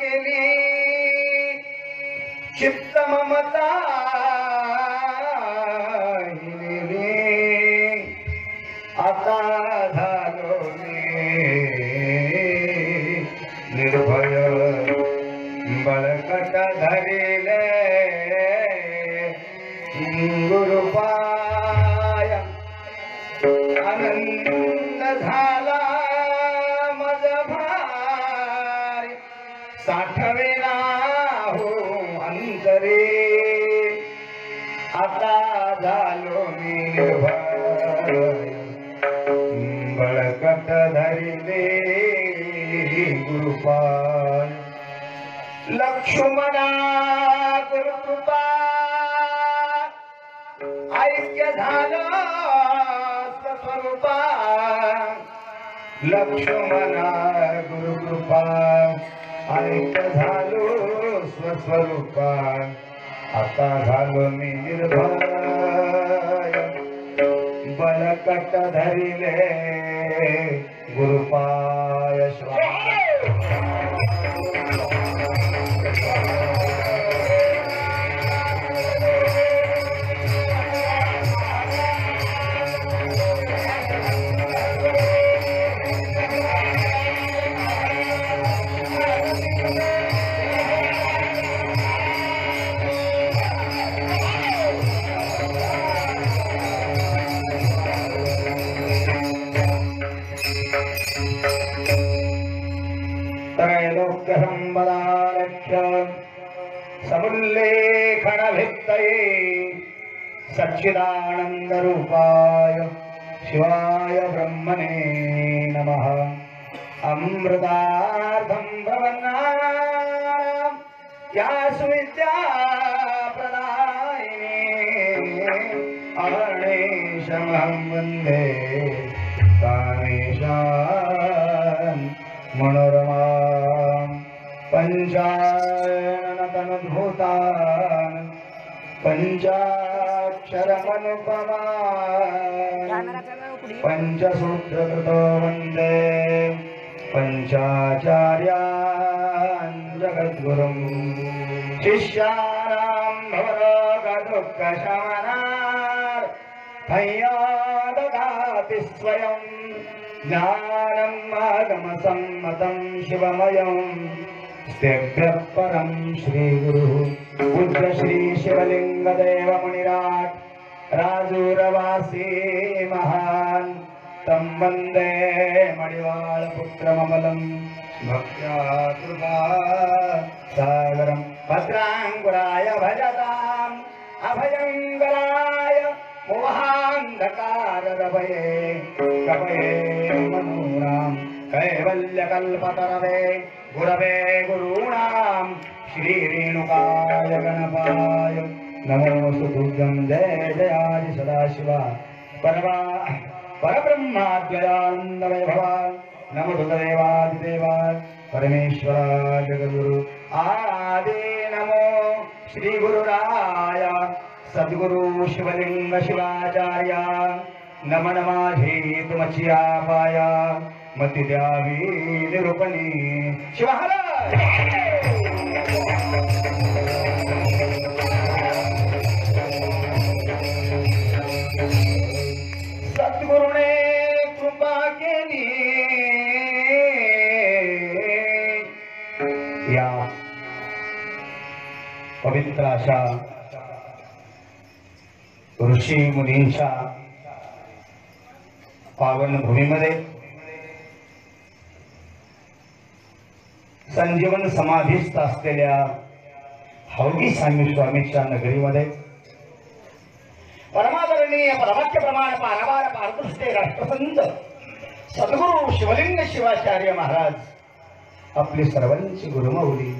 केली चित्त ममता हिरवी आता झालो निर्भय बळकट धरिले गुरुपाय आनंद झाला मज भार साठवेला हो अंतरे आता झालो निर्भय बळकट धरिले गुरुपाय लक्ष्मणा गुरुकृपा ऐक्य झालं स्वरूपा लक्ष्मणा गुरुकृपा ऐक्य झालो स्वस्वरूपा आता झालो मी निर्भय बलकट धरिले गुरुपाय समुल्लेखन भित्तये सच्चिदानंद रूपाय शिवाय ब्रह्मणे नमः अमृतार्थं भवनानां या सुविद्या प्रदायिने अहर्निशमहं वन्दे कामेशान् मनोरमां पंचाननतनुभूतान् पंचाक्षरमनुपमान् पंचसूत्रकृतो वन्दे पंचाचार्यान् जगद्गुरुं शिष्याणां भवरोगदुःखशमनार्थं ददाति स्वयं ज्ञानम् आगमसम्मतं शिवमयं तेभ्यः परं श्री गुरु पूज्य श्री शिवलिंगदेव मुनिराट राजूरवासी महान तं वन्दे मणिवाळ पुत्रममलं भक्त्या कृपा सागरं भद्राङ्कुराय भजताम् अभयङ्कराय मोहान्धकाररवये कवये मनोराम कैवल्यकल्पतरवे गुरवे गुरूणां श्रीरेणुकाय गणपाय नमोऽस्तु तुभ्यं जय जयादि सदाशिवा परब्रह्माद्वयानन्दमय भवान् नमो देवादिदेवाय परमेश्वरा जगद्गुरु आदि नमो श्री गुरुराय सद्गुरु शिवलिंग शिवाचार्य नमन माझी तुमची पाया मती द्यावी निरूपणी शिवहर सद्गुरुने कृपा केली या पवित्र अशा ऋषी मुनींच्या पावन भूमीमध्ये संजीवन समाधीस्थ असलेल्या हौगी स्वामी स्वामीच्या नगरीमध्ये परमादरणीय परमाख्य प्रमाण पारावार पारदृष्टे राष्ट्रसंत सद्गुरु शिवलिंग शिवाचार्य महाराज आपली सर्वांची गुरुमाऊली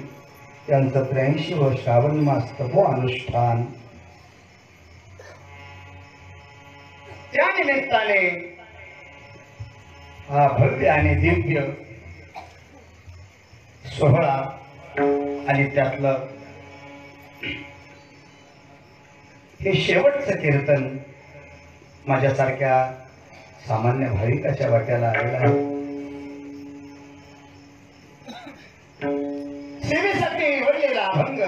यांचं 83व श्रावण मास तपो अनुष्ठान त्या निमित्ताने हा भव्य आणि दिव्य सोहळा आणि त्यातलं हे शेवटचं कीर्तन माझ्यासारख्या सामान्य भाविकाच्या वाट्याला आलेलं आहे। हाती निवडलेला अभंग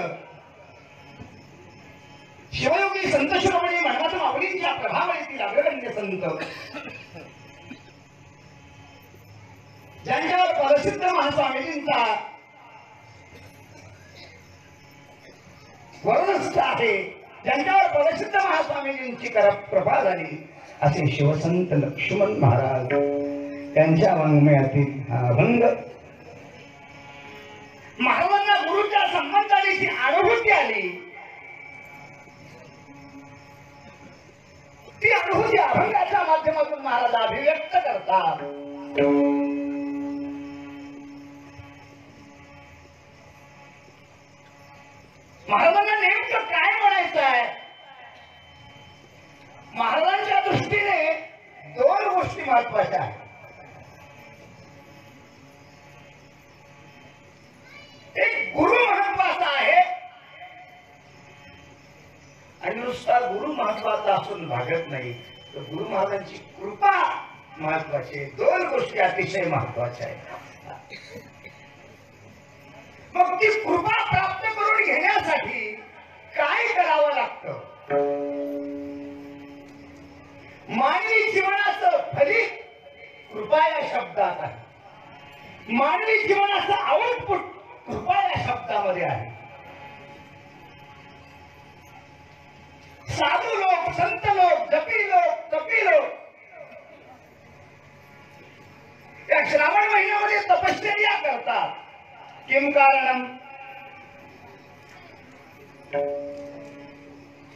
शिवयोगी संत शिरोमणी मनमथ माऊलींच्या प्रभावळीतील अग्रगण्य संत ज्यांच्यावर परसिद्ध महास्वामीजींचा वरदहस्त आहे, ज्यांच्यावर परसिद्ध महास्वामीजींची कृपा झाली असे शिवसंत लक्ष्मण महाराज त्यांच्या वाङ्मयातील हा अभंग महाराजांना गुरुच्या संबंधाची अनुभूती आली. ती अनुभूती अभंगाच्या माध्यमातून महाराज अभिव्यक्त करतात. महाराजांना नेमकं काय म्हणायचं आहे? महाराजांच्या दृष्टीने दोन गोष्टी महत्वाच्या आहेत. एक गुरु महत्वाचा आहे आणि नुसता गुरु महत्वाचा असून भागत नाही, तर गुरु महाराजांची कृपा महत्वाची आहे. दोन गोष्टी अतिशय महत्वाच्या आहेत. मग ती कृपा प्राप्त करून घेण्यासाठी काय करावं लागतं? मानवी जीवनाचं फलित कृपा या शब्दात आहे. मानवी जीवनाचं आउटपुट कृपा या शब्दामध्ये आहे. साधू लोक, संत लोक, जपी लोक, तपी लोक या श्रावण महिन्यामध्ये तपश्चर्या करतात. किम कारणम?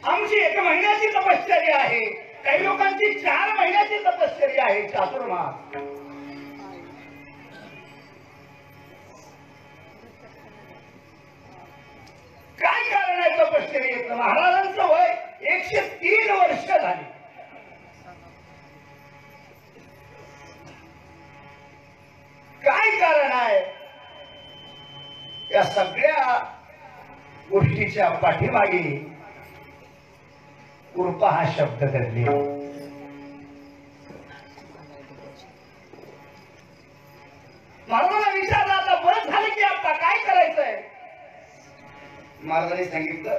आमची 1 महिन्याची तपश्चर्या आहे, काही लोकांची 4 महिन्याची तपश्चर्या आहे, चातुर्मास. काय कारण आहे तपश्चर्येचं? महाराजांचं वय 103 वर्ष झाली. काय कारण आहे? या सगळ्या गोष्टीच्या पाठीमागे कृपा हा शब्द धरले. महाराजांना विचारलं, आता बरं झालं की आता काय करायचंय? महाराजांनी सांगितलं,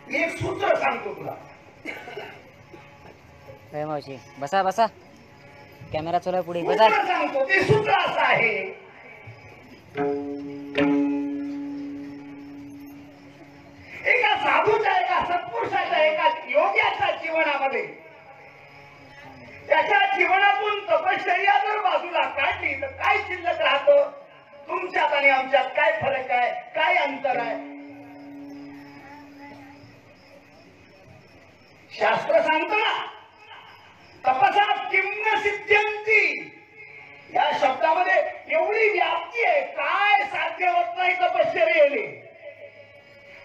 मी एक सूत्र सांगतो तुला. मावशी बसा बसा, कॅमेरा चालू आहे पुढे, बसा. सांगतो ते सूत्र असं आहे, एका साधूच्या, एका सत्पुरुषाच्या, एका योग्याच्या जीवनामध्ये त्याच्या जीवनातून तपश्चर्या जर बाजूला काढली तर काय शिल्लक राहतं? तुमच्यात आणि आमच्यात काय फरक आहे? काय अंतर आहे? शास्त्र सांगतो ना, तपसा किंन सिद्ध्यन्ति. या शब्दामध्ये एवढी व्याप्ती आहे, काय साध्य होत नाही तपश्चर्येने.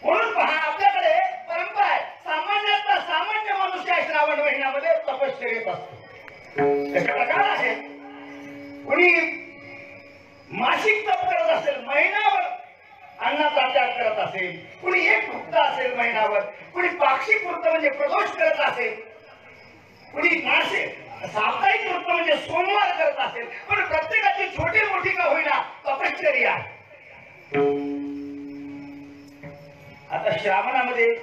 म्हणून पहा, आपल्याकडे परंपरा आहे, सामान्यातला सामान्य माणूस या श्रावण महिन्यामध्ये तपश्चर्येत असतो. त्याचे प्रकार आहेत. कुणी मासिक तप करत असेल, महिनाभर अन्नाचा त्याग करत असेल, कुणी एक भुक्त असेल महिनाभर, कुणी पाक्षिक वृत्त म्हणजे प्रदोष करत असेल, कुणी मासिक साप्ताहिक वृत्त म्हणजे सोमवार करत असेल. पण प्रत्येकाची छोटी मोठी का होईना तपश्चर्या आहे. आता श्रावणामध्ये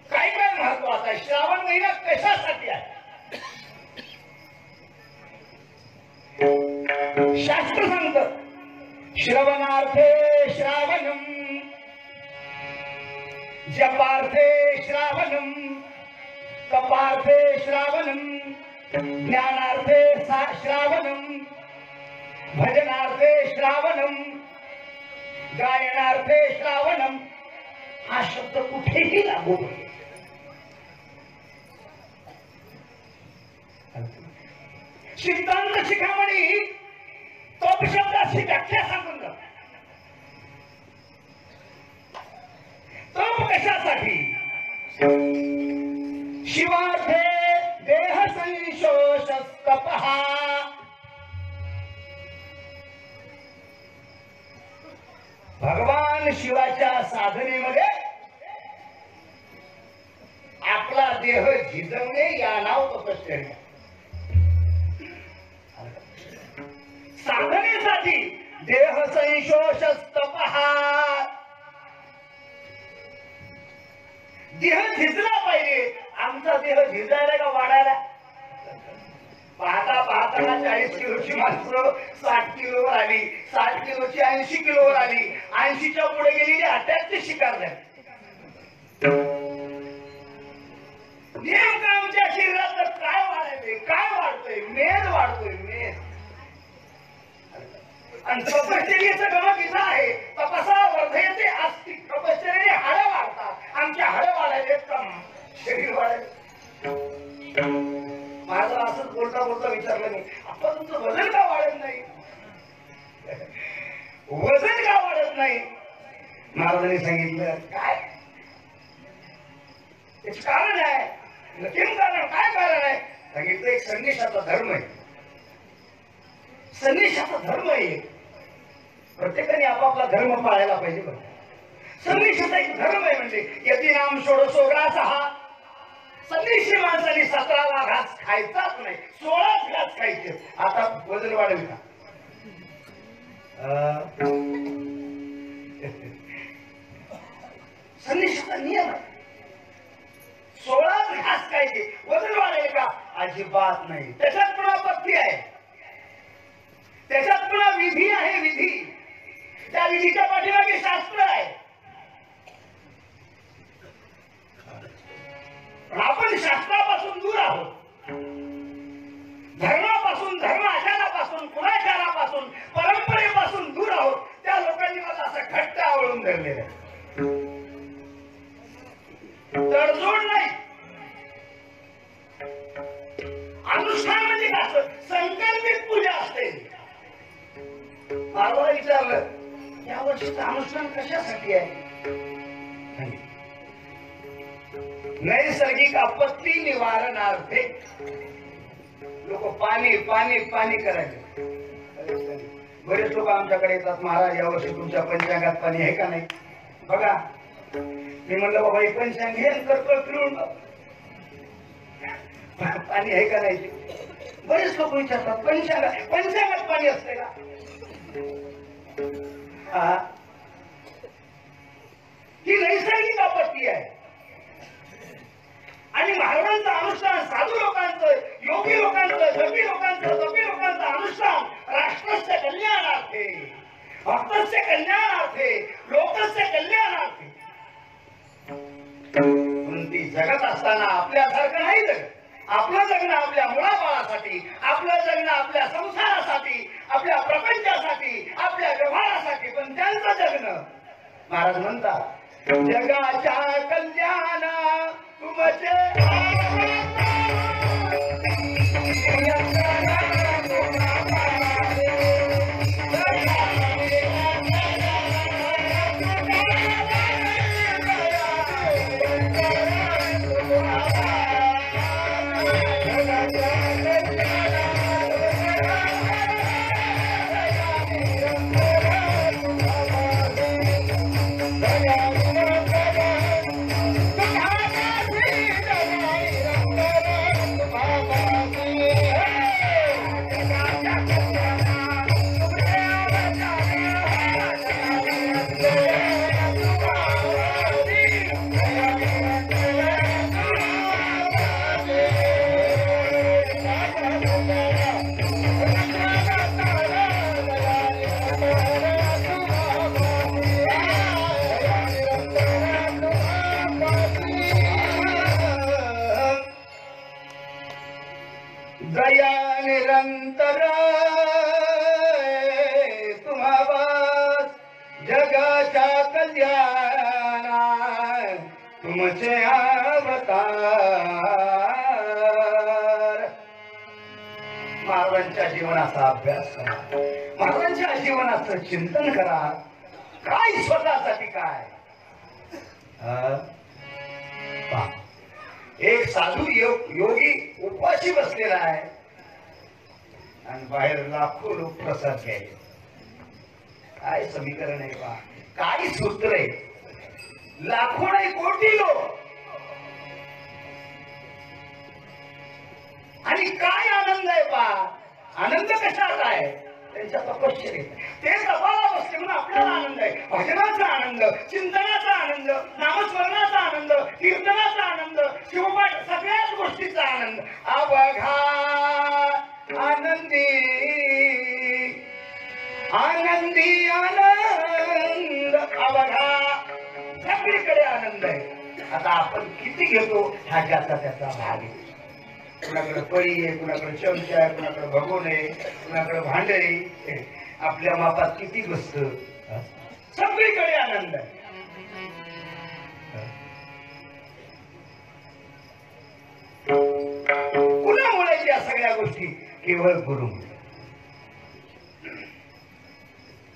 काय काय महत्वाचं आहे? श्रावण महिना कशासाठी आहे? शास्त्र सांगतं, श्रवणार्थे श्रावणम, जपार्थे श्रावणम, तपार्थे श्रावणम, ज्ञानार्थे श्रावणम, भजनार्थे श्रावणम, गायनार्थे श्रावणम. हा शब्द कुठेही लागू होतो. सिद्धांत शिखामणी तप शब्दाची व्याख्या सांगून जातो. तप कशासाठी? शिवार्थे देह संशोष तपः. भगवान शिवाच्या साधनेमध्ये आपला देह झिजवणे या नाव तपश्चर्या. साधनेसाठी देह संशोषस्तपहा, देह झिजला पाहिजे. आमचा देह झिजायला का वाढायला? पाहता पाहता 40 किलोची माणसं 60 किलोवर आली, 60 किलोची 80 किलोवर आली, 80च्या पुढे गेलेली अटॅकची शिकार झाली. नेमकं आमच्या शरीरात तर काय वाढायचंय? काय वाढतोय? मेद वाढतोय, मेद. आणि तपश्चर्येचं गमक इथं आहे. तपसा वर्धयते अस्ति. तपश्चर्याने हाडं वाढतात. आमच्या हाडं वाढायचे का शरीर वाढायचे? माझं असंच बोलता बोलता विचारलं मी, आपण तुमचं वजन का वाढत नाही? वजन का वाढत नाही? महाराजांनी सांगितलं काय त्याच कारण आहे. नक्कीच कारण काय कारण आहे? सांगितलं एक संदेशाचा धर्म आहे. संदेशाचा धर्म आहे. प्रत्येकाने आपापला धर्म पाळायला पाहिजे. बरं, संदेशाचा एक धर्म आहे. म्हणजे यती नाम षोडशो ग्रास हा. संदेशी माणसाने 17वा घास खायचाच नाही, 16च घास खायचे. आता वजन वाढेल का? संदेशाचा नियम आहे. 16च घास खायचे. वजन वाढेल का? अजिबात नाही. त्याच्यात पुन्हा पत्ती आहे, त्याच्यात पुन्हा विधी आहे. विधी, त्या विधीच्या पाठीमागे शास्त्र आहे. आपण शास्त्रापासून दूर आहोत. धर्मापासून, धर्माचारापासून, कुणाचारापासून, परंपरेपासून दूर आहोत. त्या लोकांनी मला असं घट्ट आवळून धरलेलं आहे. तडजोड नाही. अनुष्ठान म्हणजे कसं? संकल्पित पूजा असते. मला विचारलं या वर्षीचं अनुष्ठान कशासाठी आहे? नैसर्गिक आपत्ती निवारणार्थे. लोक पाणी पाणी पाणी करायचे. बरेच लोक आमच्याकडे येतात, महाराज यावर्षी तुमच्या पंचांगात पाणी आहे का नाही? बघा, मी म्हणलं बाबा हे पंचांग हे कर्कळ फिरून पाणी आहे का नाही? बरेच लोक विचारतात पंचांगात पाणी असते का? ही नैसर्गिक आपत्ती आहे. आणि महाराजांचं अनुष्ठान, साधू लोकांचं, योगी लोकांचं, जपी लोकांचं अनुष्ठान राष्ट्रस्य कल्याणार्थे, भक्तस्य कल्याणार्थे, लोकस्य कल्याणार्थे. म्हणून ती जगत असताना आपल्यासारखं नाही जगत. आपलं जगणं आपल्या मुलाबाळासाठी, आपलं जगणं आपल्या संसारासाठी, आपल्या प्रपंचासाठी, आपल्या व्यवहारासाठी. पण त्यांचं जगणं, महाराज म्हणतात जगाच्या कल्याणा तुमचे दया निरंतर तुम्हावास जगाच्या कल्याणा तुमचे अवतार. महाराजांच्या जीवनाचा अभ्यास करा, महाराजांच्या जीवनाचं चिंतन करा. काय स्वतःसाठी काय? एक साधू योगी उपाशी बसलेला आहे आणि बाहेर लाखो लोक प्रसाद घ्यायचे. काय समीकरण आहे पहा, काय सूत्र आहे. लाखो नाही कोटी लोक. आणि काय आनंद आहे पहा. आनंद कशात आहे? त्यांच्या तपश्चर्येत. ते तपाला बसले म्हणून आपल्याला आनंद आहे. भजनाचा आनंद, चिंतनाचा आनंद, नामस्मरणाचा आनंद, कीर्तनाचा आनंद, शिवपाठ सगळ्याच गोष्टीचा आनंद. अवघा आनंदी आनंदी आनंद अवघा सगळीकडे आनंद आहे. आता आपण किती घेतो हा ज्याचा त्याचा भाग आहे. कुणाकडे पळी आहे, कुणाकडे चमचा आहे, कुणाकडे भगोन आहे, कुणाकडे भांड आहे. आपल्या मापात किती बसत, सगळीकडे आनंद आहे. कुणामुळे या सगळ्या गोष्टी केवळ गुरुमुळे.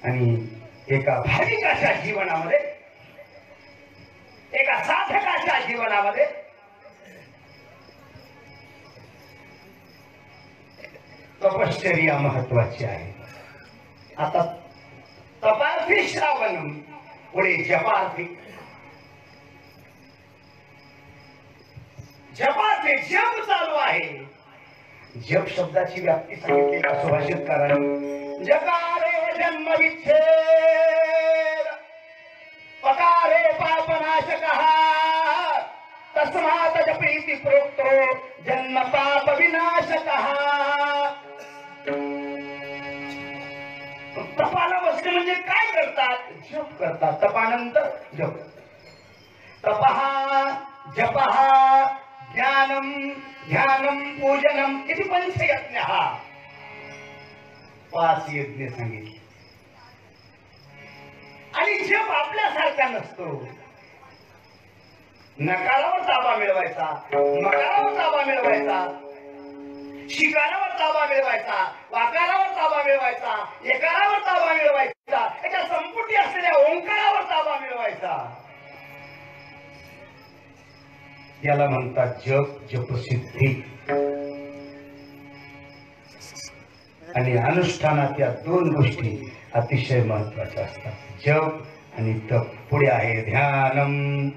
आणि एका भाविकाच्या जीवनामध्ये, एका साधकाच्या जीवनामध्ये तपश्चर्या महत्वाची आहे. आता तपार्थी श्रावण, पुढे जपार्थी. जपार्थी जप चालू आहे. जप शब्दाची व्याप्ती सांगितली का सुभाषितकारांनी. जकारे जन्म विच्छेद, पकारे पापनाशकः, तस्मात् जपीति प्रोक्तो जन्म पाप विनाशकः. तपाला बसले म्हणजे काय करतात? जप करतात. तपानंतर जप. तपः जपः ज्ञानम ध्यानम पूजनम इति पंचयज्ञः. 5 यज्ञ सांगितले. आणि जप आपल्यासारखा नसतो. नकारावर ताबा मिळवायचा, मकारावर ताबा मिळवायचा, शिकारावर ताबा मिळवायचा, वाकारावर ताबा मिळवायचा, एकारावर ताबा मिळवायचा, त्याच्या संपुटी असलेल्या ओंकारावर ताबा मिळवायचा. याला म्हणतात जप, जपसिद्धी. आणि अनुष्ठानात या 2 गोष्टी अतिशय महत्वाच्या असतात, जप आणि तप. पुढे आहे ध्यानम.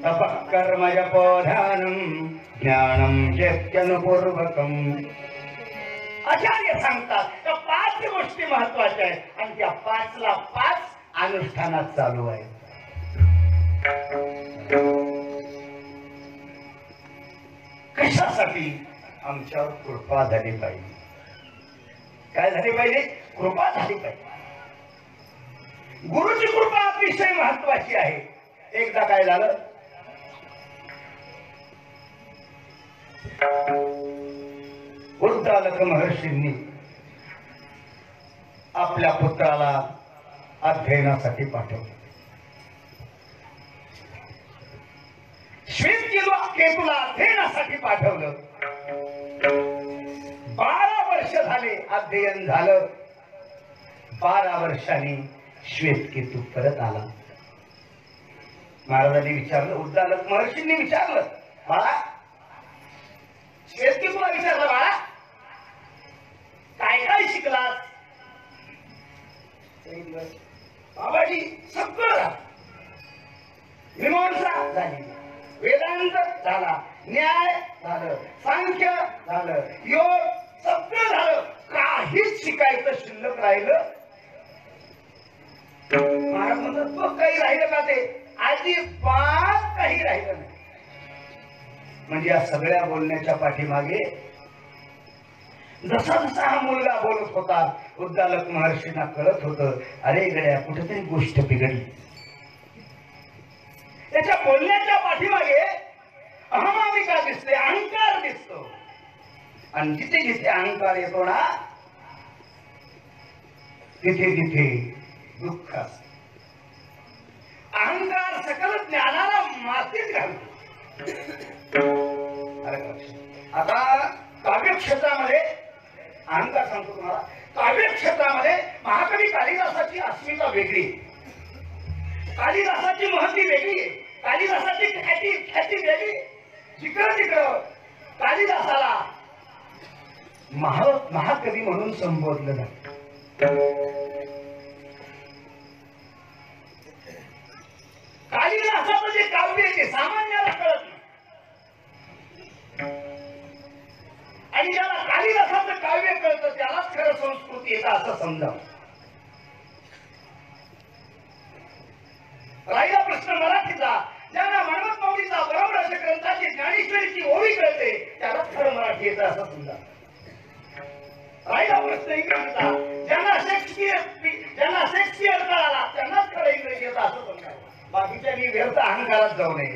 तपः कर्म जपो ध्यानम ज्ञानम चैत्यनुपूर्वकम. आचार्य सांगतात त्या 5 गोष्टी महत्वाच्या आहेत आणि त्या 5ला 5 अनुष्ठानात चालू आहे. कशासाठी? आमच्यावर कृपा झाली पाहिजे. काय झाली पाहिजे? कृपा झाली पाहिजे. गुरुची कृपा अतिशय महत्वाची आहे. एकदा काय झालं, उद्दालक महर्षींनी आपल्या पुत्राला अध्ययनासाठी पाठवलं. श्वेतकेतूला अध्ययनासाठी पाठवलं. 12 वर्ष झाले अध्ययन झालं. 12 वर्षांनी श्वेतकेतू परत आला. महाराजांनी विचारलं, उद्दालक महर्षींनी विचारलं, बाळा श्वेतकेतूला विचारलं, बाळा काय काय शिकलास? बाबाजी सगळं मीमांसा झाली, वेदांत झाला, न्याय झालं, सांख्य झालं, योग सगळं झालं. काहीच शिकायचं शिल्लक राहिलं. महाराज म्हणतात तो काही राहिलं का? ते अजिबात काही राहिलं नाही. म्हणजे या सगळ्या बोलण्याच्या पाठीमागे जसा जसा हा मुलगा बोलत होता, उद्दालक महर्षींना कळत होतं, अरे गड्या कुठेतरी गोष्ट बिघडली. त्याच्या बोलण्याच्या पाठीमागे अहमाविका दिसते, अहंकार दिसतो. आणि जिथे जिथे अहंकार येतो ना, तिथे तिथे दुःख असते. अहंकार सकल ज्ञानाला मातीत घालतो. आता काव्य क्षेत्रामध्ये अहंकार सांगतो तुम्हाला. काव्य क्षेत्रामध्ये महाकवी कालिदासाची अस्मिता वेगळी आहे, कालिदासाची महती वेगळी आहे, कालिदासाची ख्याती वेगळी. जिकडं तिकडं कालिदासाला महाकवी म्हणून संबोधलं जातं. कालिदासाचं जे काव्य आहे ते सामान्याला कळत नाही. आणि ज्याला कालिदासाचं काव्य कळतं त्यालाच खरं संस्कृती येतं असं समजा. राहिला प्रश्न मराठीचा, ज्यांना मनमत माऊलीचा परमरस ग्रंथाची ज्ञानेश्वरीची ओवी कळते त्यालाच खरं मराठी येतं असं समजा. राहिला प्रश्न इंग्रजीचा, ज्यांना शेक्सपियर कळाला त्यांनाच खरं इंग्रजी येतं असं समजा. बाकीच्या व्यर्थ अहंकारात जाऊ नये.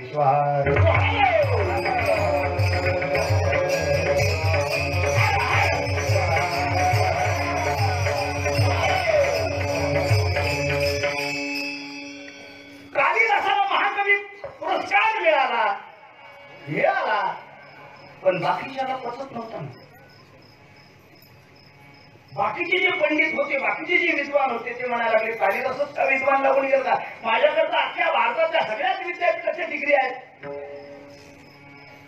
कालिदासाला महाकवी पुरस्कार मिळाला पण बाकीच्याला पचत नव्हता. बाकीचे जे पंडित होते, बाकीचे जे विद्वान होते ते म्हणायला लागले कालिदासच का विद्वान लागून गेला का? माझ्याकडचा अख्ख्या भारताच्या सगळ्याच विद्यापीठाच्या डिग्री आहेत,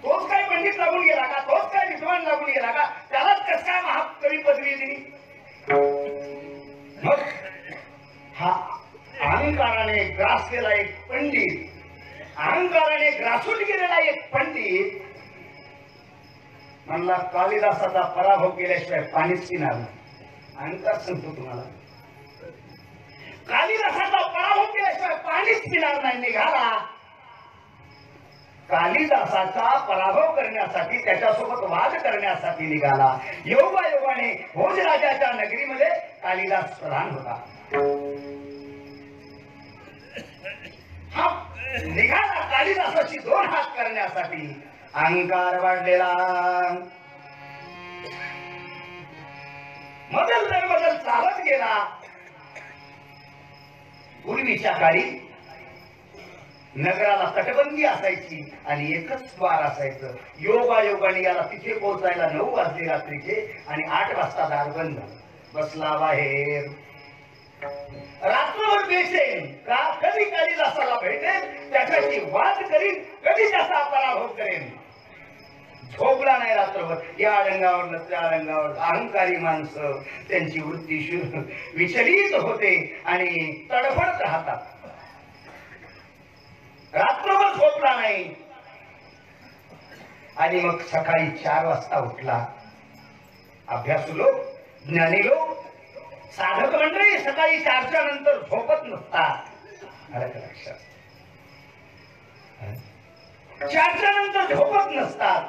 तोच काय पंडित लागून गेला का? तोच काय विद्वान लागून गेला का? त्यालाच कस काय महाकवी पदवी दिली? मग हा अहंकाराने ग्रासलेला एक पंडित, अहंकाराने ग्रासून गेलेला एक पंडित म्हणला कालिदासाचा पराभव केल्याशिवाय पाणीच पिणार नाही. अहंकार सांगतो तुम्हाला, कालिदासाचा पराभव केल्याशिवाय पाणीच पिणार नाही. निघाला कालिदासाचा पराभव करण्यासाठी, त्याच्यासोबत वाद करण्यासाठी निघाला. योगायोगाने भोजराजाच्या नगरीमध्ये कालिदास प्रधान होता. हा निघाला कालिदासाची दोन हात करण्यासाठी. अहंकार वाढलेला, बदल चालत गेला. पूर्वीच्या काळी नगराला तटबंदी असायची आणि एकच द्वार असायचं. योगायोगाने याला तिथे पोहोचायला 9 वाजले रात्रीचे आणि 8 वाजता दार बंद. बसला बाहेर, रात्रभर बेचैन का? कधी कालिदासाला भेटेल, त्याच्याशी वाद करीन, कधी त्याचा पराभव करेन. झोपला नाही रात्रभर. या रंगावर त्या रंगावर अहंकारी माणसं, त्यांची वृत्ती विचलित होते आणि तडफडत राहतात. रात्रभर झोपला नाही आणि मग सकाळी 4 वाजता उठला. अभ्यासू लोक, ज्ञानी लोक, साधक मंडळी सकाळी 4च्या नंतर झोपत नसतात. लक्षात, 4च्या नंतर झोपत नसतात.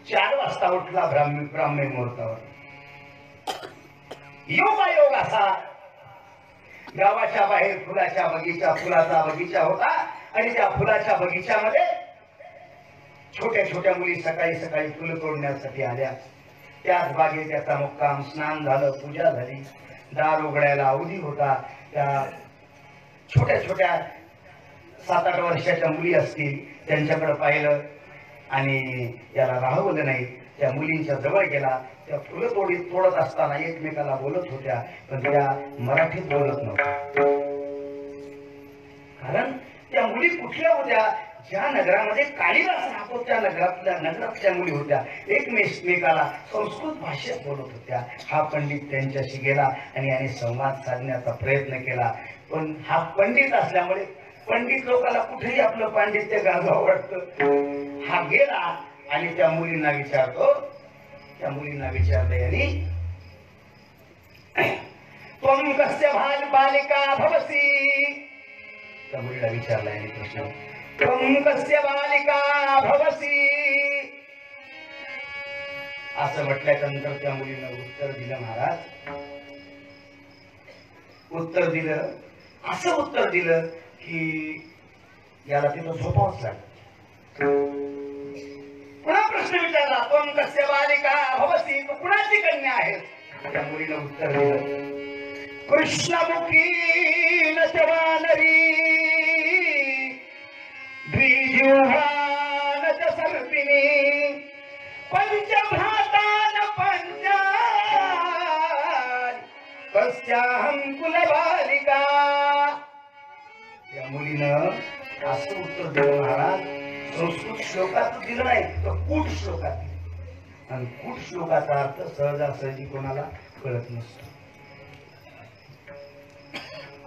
4 वाजता उठला ब्राह्मी मुहूर्तावर. योगायोग असा, गावाच्या बाहेर फुलाचा बगीचा होता आणि त्या फुलाच्या बगीच्यामध्ये छोट्या छोट्या मुली सकाळी सकाळी फुलं तोडण्यासाठी आल्या. त्याच बागेत त्याचा मुक्काम. स्नान झालं, पूजा झाली, दार उघडायला अवधी होता. त्या छोट्या छोट्या 7-8 वर्षाच्या मुली असतील, त्यांच्याकडे पाहिलं आणि याला राहवलं नाही. त्या मुलींच्या जवळ गेला. त्या फुलं तोडत असताना एकमेकाला बोलत होत्या, पण त्या मराठीत बोलत नव्हत्या. कारण त्या मुली कुठल्या होत्या? ज्या नगरामध्ये कालिदास राहतो त्या नगरातल्या मुली होत्या. एकमेकाला संस्कृत भाषेत बोलत होत्या. हा पंडित त्यांच्याशी गेला आणि याने संवाद साधण्याचा प्रयत्न केला. पण हा पंडित असल्यामुळे पंडित लोकांना कुठेही आपलं पांडित्य गाजवावं वाटतं. हा गेला आणि त्या मुलींना विचारतो. त्या मुलींना विचारलं यांनी, त्वं कस्य बालिका भवसि? त्या मुलीला विचारला यांनी प्रश्न, त्वं कस्य बालिका भवसि? असं म्हटल्यानंतर त्या मुलीनं उत्तर दिलं. महाराज, उत्तर दिलं, असं उत्तर दिलं की याला तिथं झोपावंच लागलं. पुन्हा प्रश्न विचारला, त्वं कस्य बालिका भवसि? तू कुणाची कन्या आहेस? त्या मुलीनं उत्तर दिलं, कृष्णमुखी न च वानरी, द्विजिह्वा न च सर्पिणी, पंचभ्रातान पंचानि, कस्याहं कुलबालिका. त्या मुलीनं असं उत्तर दिलं. महाराज, संस्कृत श्लोकात दिलं नाही तर कूट श्लोकात दिलं. आणि कूट श्लोकाचा अर्थ सहजासहजी कोणाला कळत नसतो.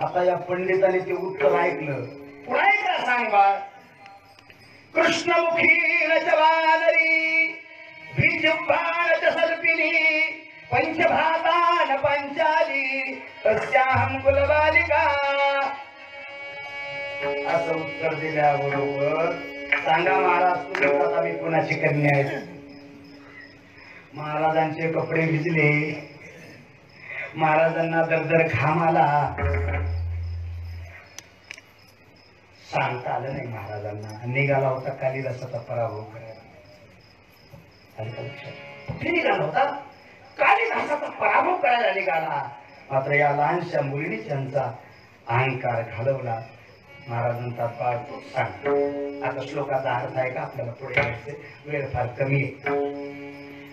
आता या पंडिताने ते उत्तर ऐकलं. पुन्हा एकदा सांग बा, कृष्णमुखी न च वानरी, जिह्वान च सर्पिणी पंचभातान पंचाली तस्याहं कुलबालिका. असं उत्तर दिल्याबरोबर सांगा महाराज तुम्ही आता मी कोणाची कन्या आहे. महाराजांचे कपडे भिजले, महाराजांना दरदर घाम आला. सांगता आलं नाही महाराजांना. निघाला होता कालिदासाचा पराभव करायला. आलं का लक्षात? कुठे निघाला होता? कालिदासाचा पराभव करायला निघाला. मात्र या लहानशा मुलीने त्यांचा अहंकार घालवला. महाराजांचा पाळ तूच सांग. आता श्लोकाचा अर्थ आहे का आपल्याला पुढे यायचे, वेळ फार कमी आहे.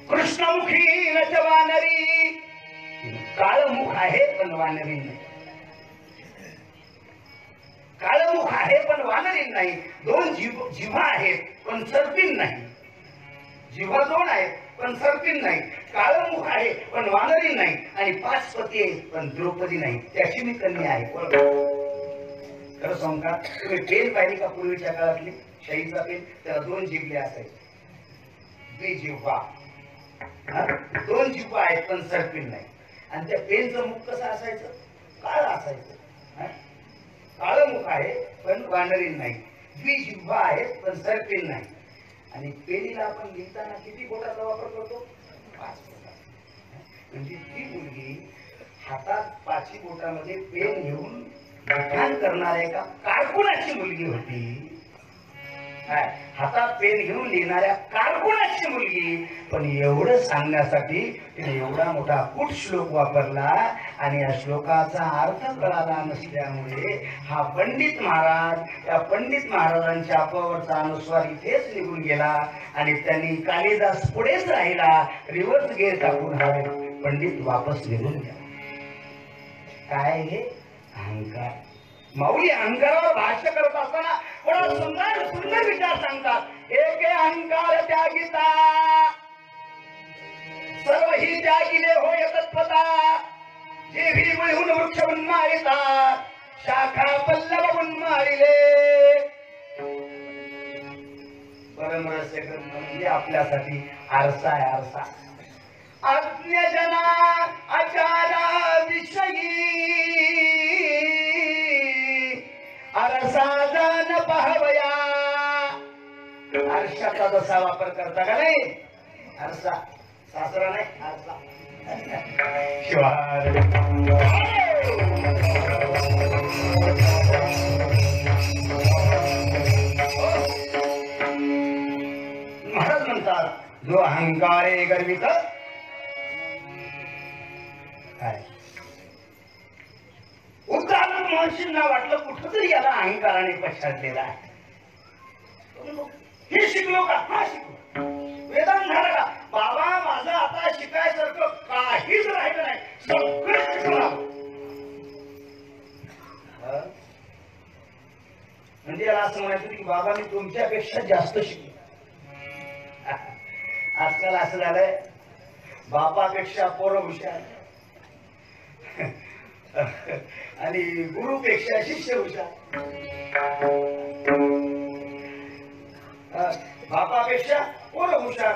कृष्णमुखी न च वानरी, काळमुख आहे पण वानरी नाही. काळमुख आहे पण वानरी नाही. दोन जिव्हा आहेत पण सर्पिन नाही. जिव्हा दोन आहेत पण सर्पिन नाही. काळमुख आहे पण वानरी नाही. आणि 5 पती आहेत पण द्रौपदी नाही. त्याची मी कन्या आहे. खरं सांगू का, तुम्ही पेन पाहिली का पूर्वीच्या काळातली शाईचा पेन? त्याला 2 जिभले असायचे. द्विजिव्हा. 2 जिव्हा आहेत पण सर्पिन नाही. आणि त्या पेनचं मुख कसं असायचं? काळ असायचं. काळं मुख आहे पण वानरी नाही. द्विजिव्हा आहेत पण सर्पिन नाही. आणि पेनीला आपण लिहिताना किती बोटाचा वापर करतो? 5 बोटाचा. म्हणजे ती मुलगी हातात 5 बोटामध्ये पेन घेऊन लिखाण करणाऱ्या एका कारकुनाची मुलगी होती. हातात पेन घेऊन लिहिणाऱ्या कारकुनाची मुलगी. पण एवढं सांगण्यासाठी तिने एवढा मोठा कुट श्लोक वापरला. आणि या श्लोकाचा अर्थ कळाला नसल्यामुळे हा पंडित महाराज, या पंडित महाराजांच्या अपावरचा अनुस्वार इथेच निघून गेला. आणि त्यांनी कालिदास पुढेच राहिला. रिव्हर्स गेअर टाकून हा पंडित वापस निघून गेला. काय हे? अहंकार. माऊली अहंकारावर भाष्य करत असताना थोडा सुंदर सुंदर विचार सांगतात. एके अहंकार त्यागिता सर्व ही त्यागिले होय तत्वता. जे भी मिळून वृक्ष उन्माळिता शाखा पल्लव उन्माळिले. परमरस्य ग्रंथ म्हणजे आपल्यासाठी आरसा आहे. आरसा. अज्ञजना आचारा विषयी आरसा जान पाहवया. आरशाचा जसा वापर करता का नाही? आरसा. सासरा नाही, आरसा. शिवाय महाराज म्हणतात, जो अहंकारे गर्वित काय उद्गार महर्षींना वाटलं कुठंतरी याला अहंकाराने पछाडलेला आहे. हे शिकलो का? हा शिकलो. वेदांत झाला का? बाबा माझं आता शिकायसारखं काहीच राहिलं नाही, सगळं शिकलो. म्हणजे याला असं म्हणायचं की बाबा मी तुमच्यापेक्षा जास्त शिकलो. आजकाल असं झालंय, बापापेक्षा पोरं हुशार आणि गुरुपेक्षा शिष्य हुशार. बापापेक्षा पोरं हुशार.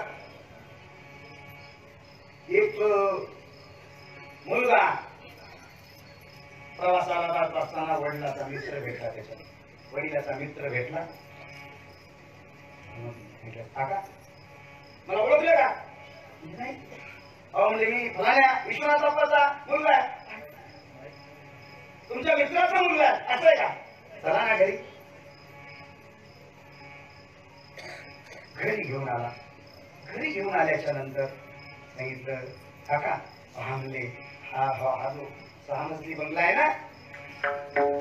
एक मुलगा प्रवासाला जात असताना वडिलाचा मित्र भेटला. त्याच्या वडिलाचा मित्र भेटला. काका मला ओळखलं का? नाही. अहो म्हणजे मी फलाण्या विश्वनाथ बाप्पाचा मुलगा आहे. तुमच्या मित्राचा मुलगा आहे असं आहे का? चला ना घरी. घरी घेऊन आला. घरी घेऊन आल्याच्या नंतर सांगितलं, काका हा म्हणले हा जो 6 मजली बंगला आहे ना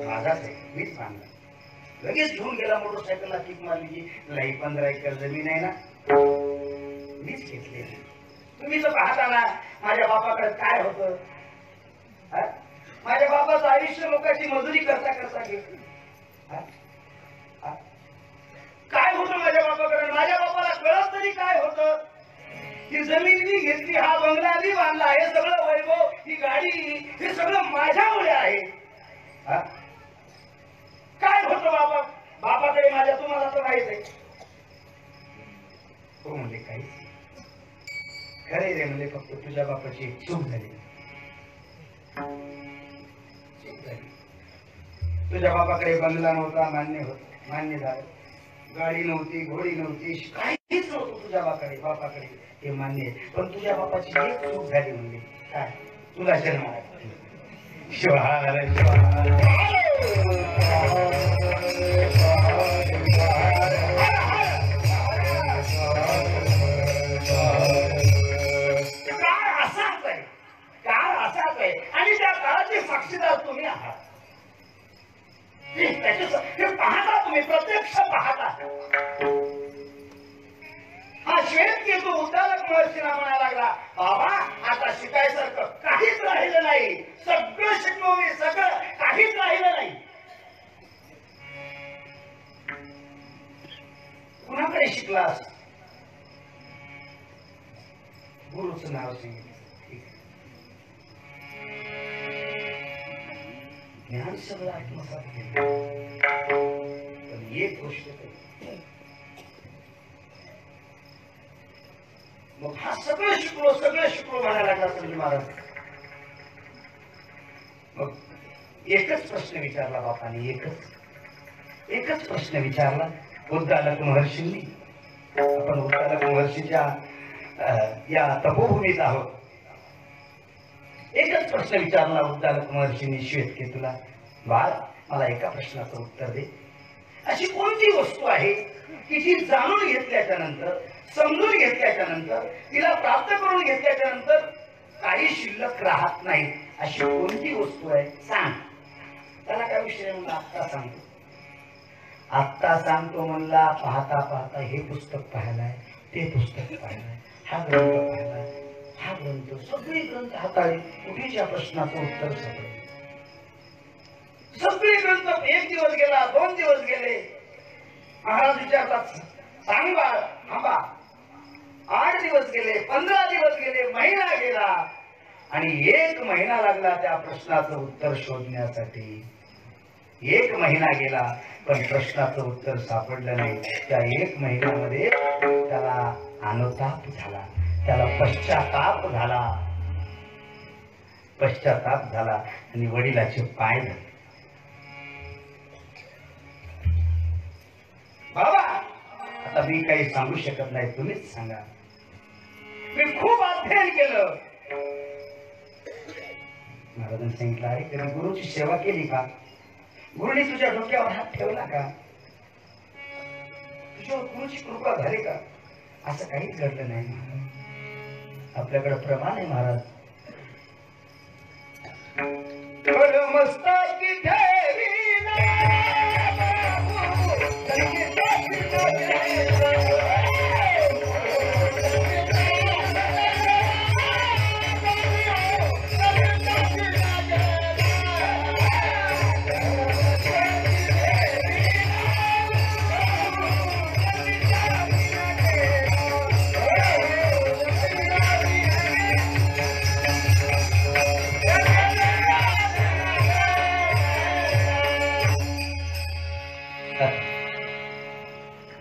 माझाच आहे, मीच बांधला. लगेच घेऊन गेला. मोटरसायकलला किक मारली की 15 एकर जमीन आहे ना मीच घेतलेली. तुम्ही तर पाहता ना माझ्या बापाकडे काय होतं. माझ्या बापाचं आयुष्य लोकांची मजुरी करता करता गेलं. काय होतं माझ्या बापाकडे? माझ्या बापाला कळत तरी काय होतं की जमीन मी घेतली, हा बंगला मी बांधला, हे सगळं वैभव, ही गाडी, हे सगळं माझ्यामुळे आहे. काय होतं बाबा बापाकडे माझ्या? तुम्हाला तर माहित आहे. हो म्हणले काही खरे रे म्हणजे फक्त तुझ्या बापाची एक चूक झाली. तुझ्या बापाकडे बंगला नव्हता, मान्य झालं. गाडी नव्हती, घोडी नव्हती, काहीच नव्हतं तुझ्या बापाकडे, हे मान्य आहे. पण तुझ्या बापाची एक चूक झाली म्हणजे काय, तुला जन्म काळ असाच आहे आणि त्या काळाचे साक्षीदार तुम्ही आहात. हे पाहता, तुम्ही प्रत्यक्ष पाहता. हा श्वेतकेतू उद्दालक महर्षीला म्हणायला लागला, बाबा आता शिकायसारखं काहीच राहिलं नाही, सगळं शिकलो मी, सगळं, काहीच राहिलं नाही. कुणाकडे शिकलास? गुरुचं नाव सांगितलं. ज्ञान सगळं आत्मसात केलं. पण एक गोष्ट, मग हा सगळं शिकलो म्हणायला लागला संजय महाराज. मग एकच प्रश्न विचारला बापाने, एकच प्रश्न विचारला उद्दालक महर्षींनी. आपण उद्दालक महर्षीच्या या तपोभूमीत आहोत. एकच प्रश्न विचारला उद्दालक महर्षींनी श्वेतकेतूला, बाळ मला एका प्रश्नाचं उत्तर दे. अशी कोणती वस्तू आहे की जी जाणून घेतल्याच्या नंतर, समजून घेतल्याच्या नंतर, तिला प्राप्त करून घेतल्याच्या नंतर काही शिल्लक राहत नाही, अशी कोणती वस्तू आहे सांग. त्याला काय विषय म्हणला, आत्ता सांगतो म्हणला. पाहता पाहता हे पुस्तक पाहिलाय, ते पुस्तक पाहिलाय, हा ग्रंथ पाहिलाय, हा ग्रंथ, सगळे ग्रंथ हाताळले, कुठेच या प्रश्नाचं उत्तर सापडले. सगळे ग्रंथ, एक दिवस गेला, 2 दिवस गेले. महाराज विचारतात, सांग बाळ, थांबा. 8 दिवस गेले, 15 दिवस गेले, महिना गेला आणि 1 महिना लागला त्या प्रश्नाचं उत्तर शोधण्यासाठी. 1 महिना गेला पण प्रश्नाचं उत्तर सापडलं नाही. त्या 1 महिन्यामध्ये त्याला अनुताप झाला, त्याला पश्चाताप झाला आणि वडिलाचे पाय धरले. बाबा आता मी काही सांगू शकत नाही, तुम्हीच सांगा. मी खूप अध्ययन केलं. महाराजांनी सांगितलं, अरे त्याने गुरुची सेवा केली का? गुरुने तुझ्या डोक्यावर हात ठेवला का? तुझ्यावर गुरुची कृपा झाली का? असं काहीच घडलं नाही महाराज. आपल्याकडे प्रमाण आहे महाराज.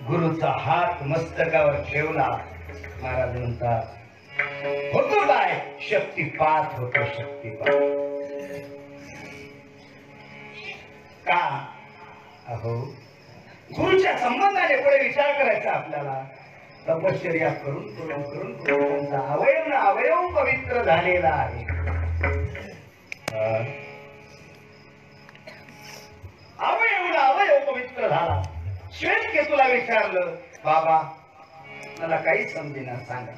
गुरुचा हात मस्तकावर ठेवला. महाराज म्हणतात, होतो काय? शक्तिपात होतो, शक्तिपात. का? अहो गुरुच्या संबंधाने पुढे विचार करायचा आपल्याला. तपश्चर्या करून त्यांचा अवयव ना अवयव पवित्र झालेला आहे. अवयव ना अवयव पवित्र झाला. श्वेतकेतूला विचारलं, बाबा मला काही समजेना, सांगा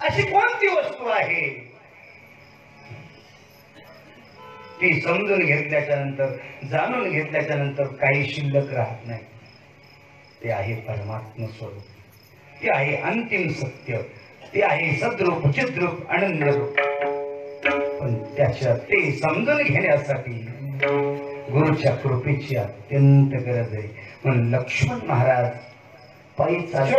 अशी कोणती वस्तू आहे ती समजून घेतल्याच्या नंतर, जाणून घेतल्याच्या नंतर काही शिल्लक राहत नाही. ते आहे परमात्म स्वरूप, ते आहे अंतिम सत्य, ते आहे सद्रूप, चिद्रूप, अनन्य रूप. पण त्याच्या ते समजून घेण्यासाठी गुरुच्या कृपेची अत्यंत गरज आहे. म्हणून लक्ष्मण महाराज पायी चालत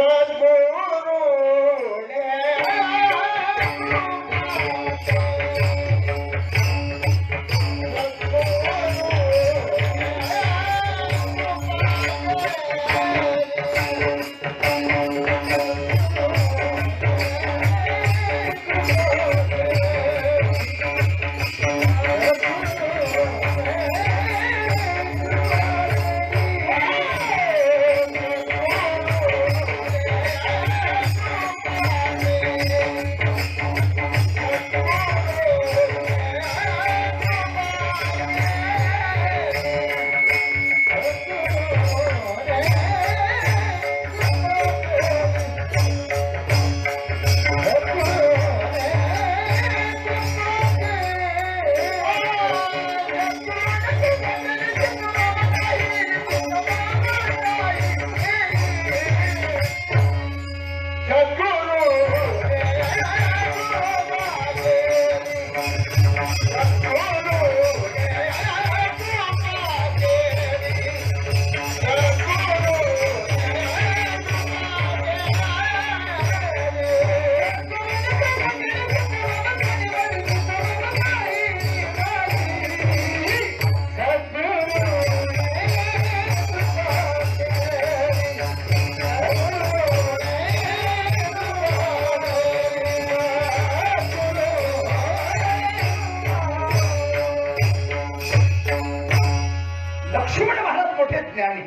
अज्ञानी.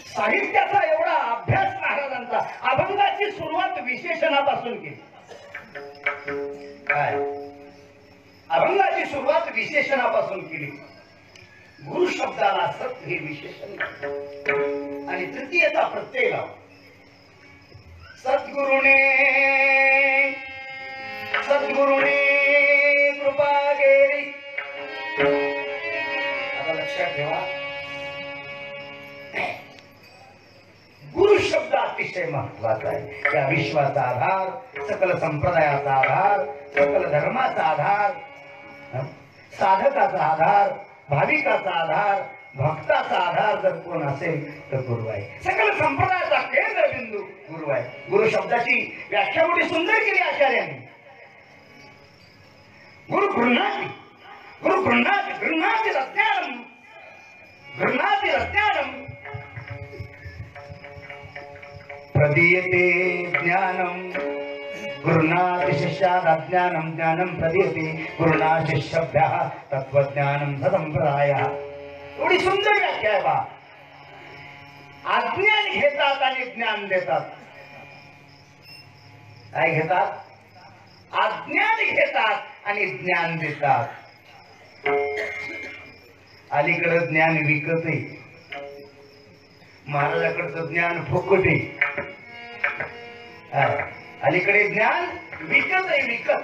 साहित्याचा एवढा अभ्यास महाराजांचा. अभंगाची सुरुवात विशेषणापासून केली. काय अभंगाची सुरुवात विशेषणापासून केली. गुरु शब्दाला सत हे विशेषण आणि तृतीयचा प्रत्यय लाव. सद्गुरुने कृपा केली. आता लक्षात ठेवा, गुरु शब्द अतिशय महत्वाचा आहे. या विश्वाचा आधार, सकल संप्रदायाचा आधार, सकल धर्माचा आधार, साधकाचा आधार, भाविकाचा आधार, भक्ताचा आधार जर कोण असेल तर गुरु आहे. सकल संप्रदायाचा केंद्रबिंदू गुरु आहे. गुरु शब्दाची व्याख्या मोठी सुंदर केली आचार्यांनी. गुरु गृह्णाति रत्यानम प्रदीयते ज्ञानम. गृह्णाति शिष्यात् अज्ञानम ज्ञानम प्रदीयते. गुरुणा शिष्यभ्यः तत्वज्ञानम ससंप्रदायः. एवढी सुंदर व्याख्या आहे बा. अज्ञान घेतात आणि ज्ञान देतात. काय घेतात? अज्ञान घेतात आणि ज्ञान देतात. अलीकडे ज्ञान विकत आहे. महाराजाकडचं ज्ञान फुकट आहे. अलीकडे ज्ञान विकत आहे, विकत.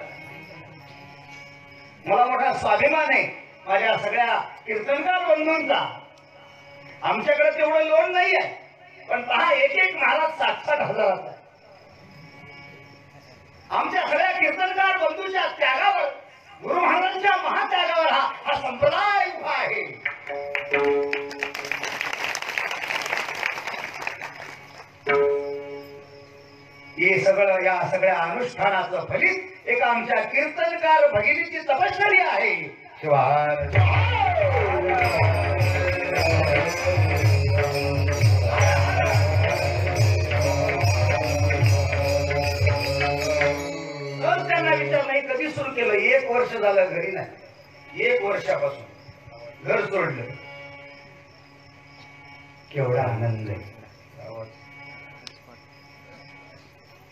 मला मोठा स्वाभिमान आहे माझ्या सगळ्या कीर्तनकार बंधूंचा. आमच्याकडे तेवढं लोन नाही आहे, पण पहा एक एक महाराज 7-7 हजाराचा. आमच्या सगळ्या कीर्तनकार बंधूच्या त्यागावर, गुरु महाराजांच्या महात्यागावर हा संप्रदाय उभा आहे. हे सगळं, या सगळ्या अनुष्ठानाचं फलित एक आमच्या कीर्तनकार भगिनीची तपश्चर्या आहे. शिवार त्यांना विचार नाही कधी सुरू केलं. 1 वर्ष झालं घरी नाही. 1 वर्षापासून घर सोडलं. केवढा आनंद आहे.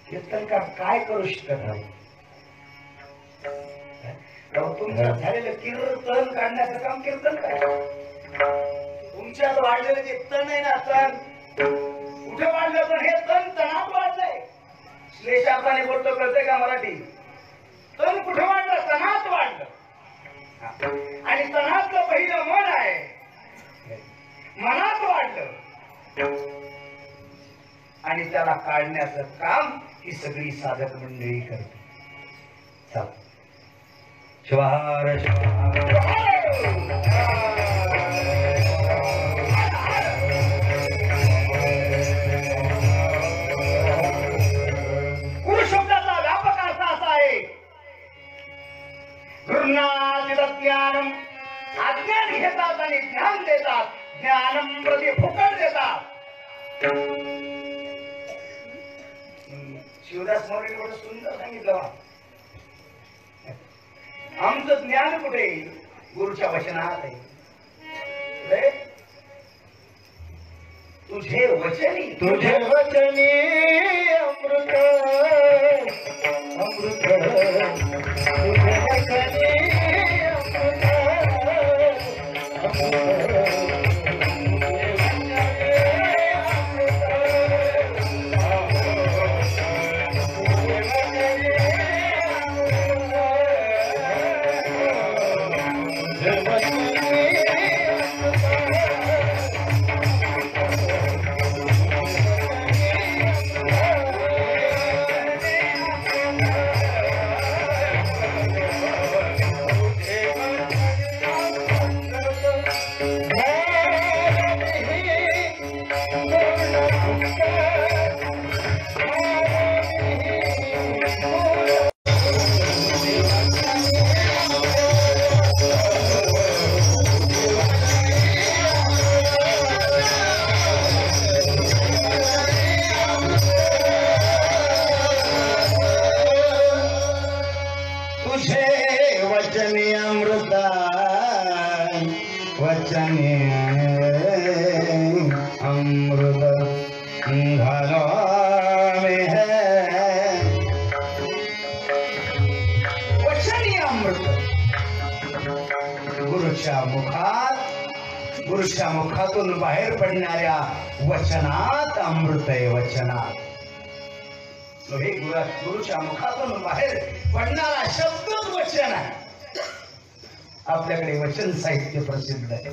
कीर्तनकार काय करू शकत आहे? तुमच्यात झालेलं कीर्तन काढण्याचं काम कीर्तन करा. तुमच्यात वाढलेलं जे तण आहे ना, तण कुठे वाढलं? तर हे तण तणात वाढलंय. श्लेषार्थाने बोलतो, कळतंय का मराठी? तण कुठे वाढलं? तणात वाढलं. आणि तणातलं पहिलं मन आहे, मनात वाढलं आणि त्याला काढण्याचं काम ही सगळी साधक मंडळी करते. शिवार गुरु शब्दाचा व्यापक अर्थ असा आहे, ज्ञानम. अज्ञान घेतात आणि ज्ञान देतात. ज्ञानम प्रति फुकट देतात. शिवदास मोरे एवढं सुंदर सांगितलं. आमचं ज्ञान कुठे? गुरुच्या वचनात आहे. तुझे वचनी अमृत अमृत तुझे वचनी अमृता वचने अमृत घरों में है। वचनी अमृत गुरुच्या मुखातून बाहेर पडणाऱ्या वचनात अमृत आहे। वचनात हे गुरुच्या मुखातून बाहेर पडणारा शब्दच वचन आहे। आपल्याकडे वचन साहित्य प्रसिद्ध आहे।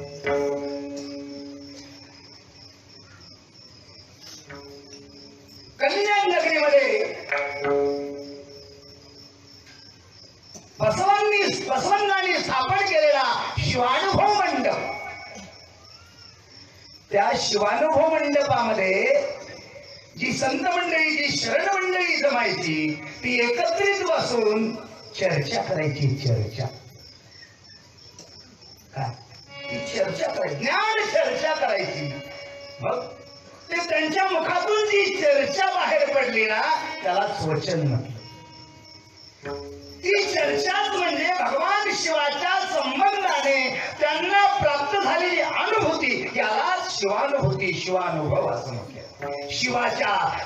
कल्याण नगरीमध्ये बसवण्णांनी स्थापन केलेला शिवानुभव मंडप, त्या शिवानुभव मंडपामध्ये जी संत मंडळी जी शरण मंडळी जमायची ती एकत्रित बसून चर्चा करायची। चर्चा काय ती चर्चा करायची, ज्ञान चर्चा करायची। मग ते त्यांच्या मुखातून जी चर्चा बाहेर पडली ना त्यालाच वचन म्हटलं। ती चर्चाच म्हणजे भगवान शिवाच्या संबंधाने त्यांना प्राप्त झालेली अनुभूती यालाच शिवानुभूती शिवानुभव असं म्हटलं।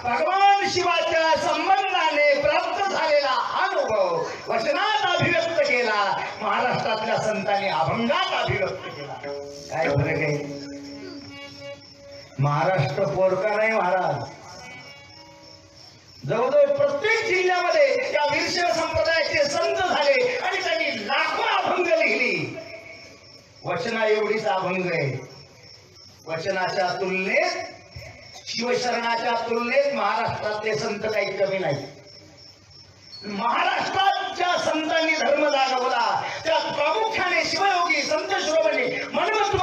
भगवान शिवाच्या संबंधाने प्राप्त झालेला अनुभव वचनात अभिव्यक्त केला, महाराष्ट्रातल्या संतांनी अभंगात अभिव्यक्त केला। काय फरक आहे? महाराष्ट्र पोरका नाही महाराज। जवळजवळ प्रत्येक जिल्ह्यामध्ये या वीरशैव संप्रदायाचे संत झाले आणि त्यांनी लाखो अभंग लिहिली। वचना एवढीच अभंग आहे। वचनाच्या तुलनेत शिवशरणाच्या तुलनेत महाराष्ट्रातले संत काही कमी नाही। महाराष्ट्रात ज्या संतांनी धर्म जागवला त्यात प्रामुख्याने शिवयोगी संत शिरोमणी मन्मथ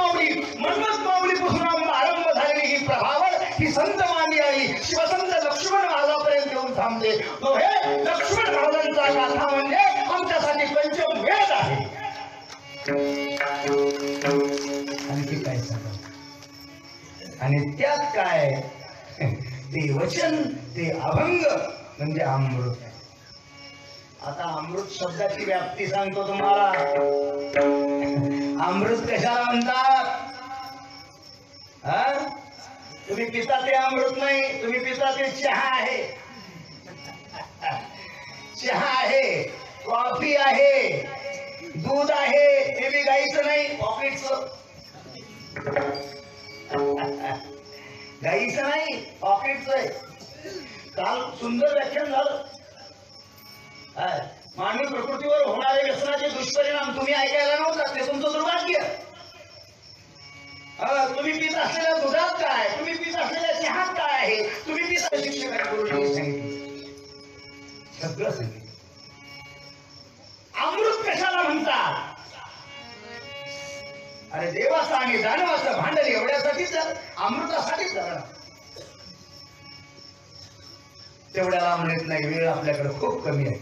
माऊलीपासून आरंभ झालेली ही प्रभावळ ही संत मानली आहे। शिवसंत लक्ष्मण महाराजांपर्यंत येऊन थांबले। तो हे लक्ष्मण महाराजांचा गाथा म्हणजे आमच्यासाठी पंचम वेद आहे। आणखी काय सांगा? आणि त्यात काय ते वचन ते अभंग म्हणजे अमृत आहे। आता अमृत शब्दाची व्याप्ती सांगतो तुम्हाला। अमृत कशाला म्हणतात? तुम्ही पिता ते अमृत नाही, तुम्ही पिता ते चहा आहे। चहा आहे, कॉफी आहे, दूध आहे, ते बी गाईचं नाही पॉकेटचं। गाईचं नाही पॉकेटचं आहे। काल सुंदर व्याख्यान झालं। मानवी प्रकृतीवर होणारे व्यसनाचे दुष्परिणाम तुम्ही ऐकायला नव्हता, ते तुमचं दुर्भाग्य। तुम्ही पित असलेल्या दुधात काय, तुम्ही पित असलेल्या चहात काय आहे, तुम्ही पित शिक्षकांनी गुरुजींनी सांगितलं, सगळं सांगितलं। अमृत कशाला म्हणतात? अरे देवाचं आणि दानवाचं भांडण एवढ्यासाठीच अमृतासाठीच झालं। तेवढ्याला म्हणत नाही, वेळ आपल्याकडे खूप कमी आहे।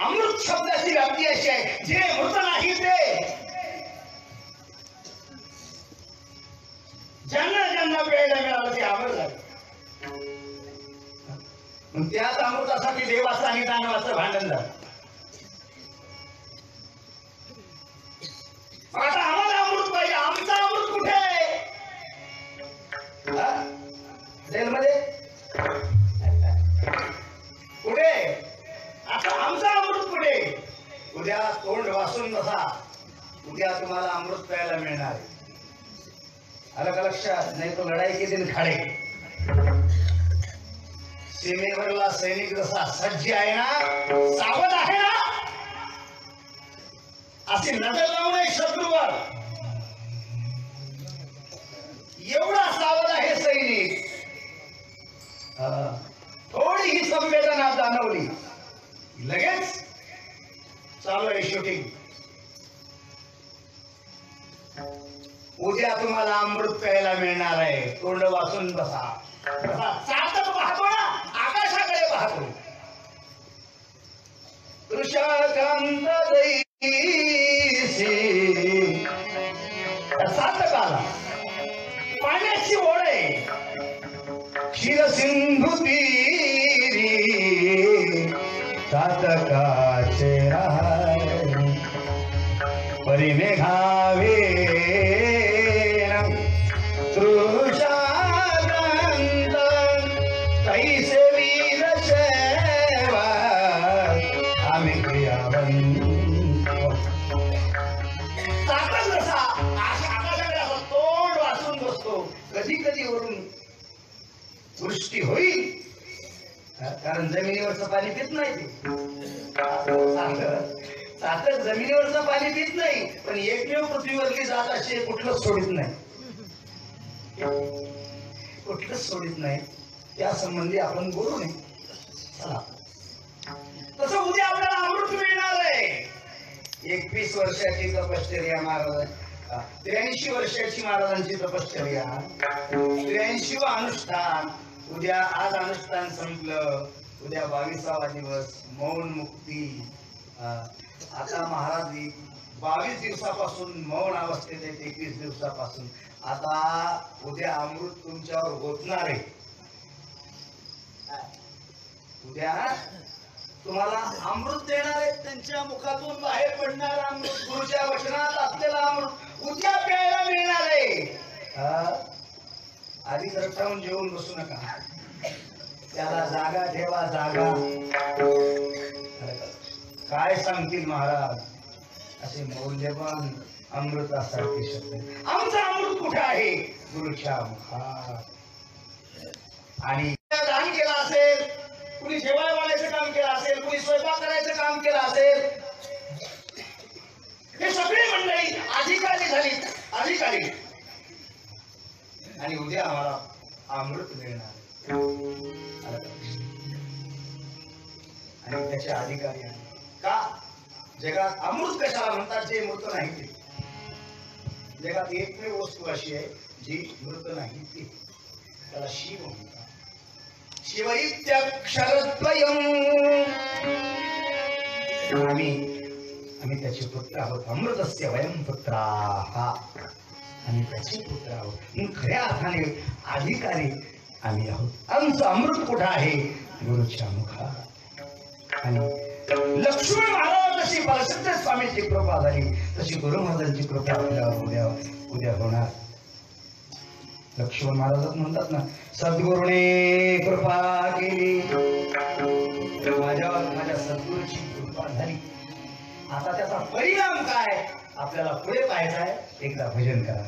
अमृत शब्दाची व्याप्ती अशी आहे जे मृत नाही ते ज्यांना प्यायला मिळालं ते अमर झालं। त्याच अमृतासाठी देवाचं आणि दानवाचं भांडण झालं। आता आम्हाला अमृत पाहिजे, आमचा अमृत कुठे आहे? जेलमध्ये कुठे? आता आमचा अमृत कुठे? उद्या तोंड वासून बसा, उद्या तुम्हाला अमृत प्यायला मिळणार आहे। आलं का लक्षात? नाही तो लढाई के दिन खडे। सीमेवरला सैनिक जसा सज्ज आहे ना, सावध आहे ना, अशी नजर लावू नये शत्रूवर, एवढा सावध आहे सैनिक। थोडी ही संवेदना जाणवली लगेच चालू आहे शूटिंग। उद्या तुम्हाला अमृत प्यायला मिळणार आहे, तोंड वाचून बसा। चातक पाहतो ना, आकाशाकडे पाहतो। कृष्णकांत सातकाला पाण्याची ओढ आहे, क्षीर सिंधू तीरी सातकाचे परिमेघा वृष्टी होईल, कारण जमिनीवरचं पाणी पित नाही ते. साखर जमिनीवरचं पाणी पित नाही, पण एकमेव पृथ्वीवरली जात अशी कुठलंच सोडित नाही, कुठलंच सोडित नाही. त्या संबंधी आपण बोलू नये. चला, तसं उद्या आपल्याला अमृत मिळणार आहे. 21 वर्षाची तपश्चर्या महाराज, 83 वर्षाची महाराजांची तपश्चर्या, 83व अनुष्ठान. उद्या, आज अनुष्ठान संपलं, उद्या 22वा दिवस, मौन मुक्ती. आता महाराज 22 दिवसापासून मौन अवस्थेत आहेत, 21 दिवसापासून. आता उद्या अमृत तुमच्यावर ओतणार आहे. उद्या तुम्हाला अमृत देणार आहेत, त्यांच्या मुखातून बाहेर पडणार अमृत, गुरुच्या वचनात असलेला अमृत उद्या प्यायला मिळणार आहे. आधी रट्टावून जेवून बसू नका, त्याला जागा ठेवा, जागा. काय सांगतील महाराज असे मौल्यवान अमृतासारखे शब्द. आमचं अमृत कुठे आहे? गुरुच्या मुखात. आणि दान केलं असेल, कुणी जेवाय वाढायचं काम केलं असेल, कुणी स्वयंपाक करायचं काम केलं असेल, हे सगळे मंडळी अधिकारी झाली, अधिकारी. आणि उद्या आम्हाला अमृत मिळणार आणि त्याचे अधिकारी आहे. का? जगात अमृत कशाला म्हणतात? जे मृत नाही ते. जगात एकमेव वस्तू अशी आहे जी मृत नाही ती, त्याला शिव म्हणतात. शिव इत्यक्षरद्वयम्. आम्ही त्याचे पुत्र आहोत. अमृतस्य वयं पुत्राः. आम्ही त्याचे पुत्र आहोत. म्हणून खऱ्या अर्थाने अधिकारी आम्ही आहोत. आमचं अमृत कुठं आहे? गुरुच्या मुखात. आणि लक्ष्मण महाराज जशी बालचंद्र स्वामींची कृपा झाली, तशी गुरु महाराजांची कृपा आपल्याला उद्या होणार. लक्ष्मण महाराज म्हणतात ना, सद्गुरूने कृपा केली, माझ्यावर माझ्या सद्गुरूची कृपा झाली. आता त्याचा परिणाम काय आपल्याला पुढे पाहायचा आहे. एकदा भजन करा.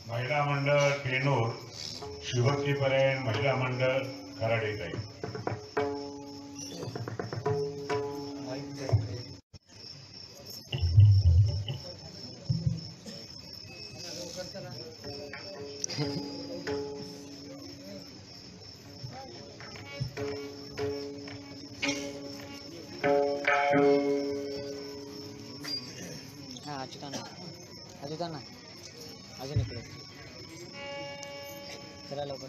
महिला मंडळ पेनोर, शिवभक्तीपरायण महिला मंडळ खराडेताई. हा अच्युतांना, अच्युतांना अजून इकडे चला लवकर.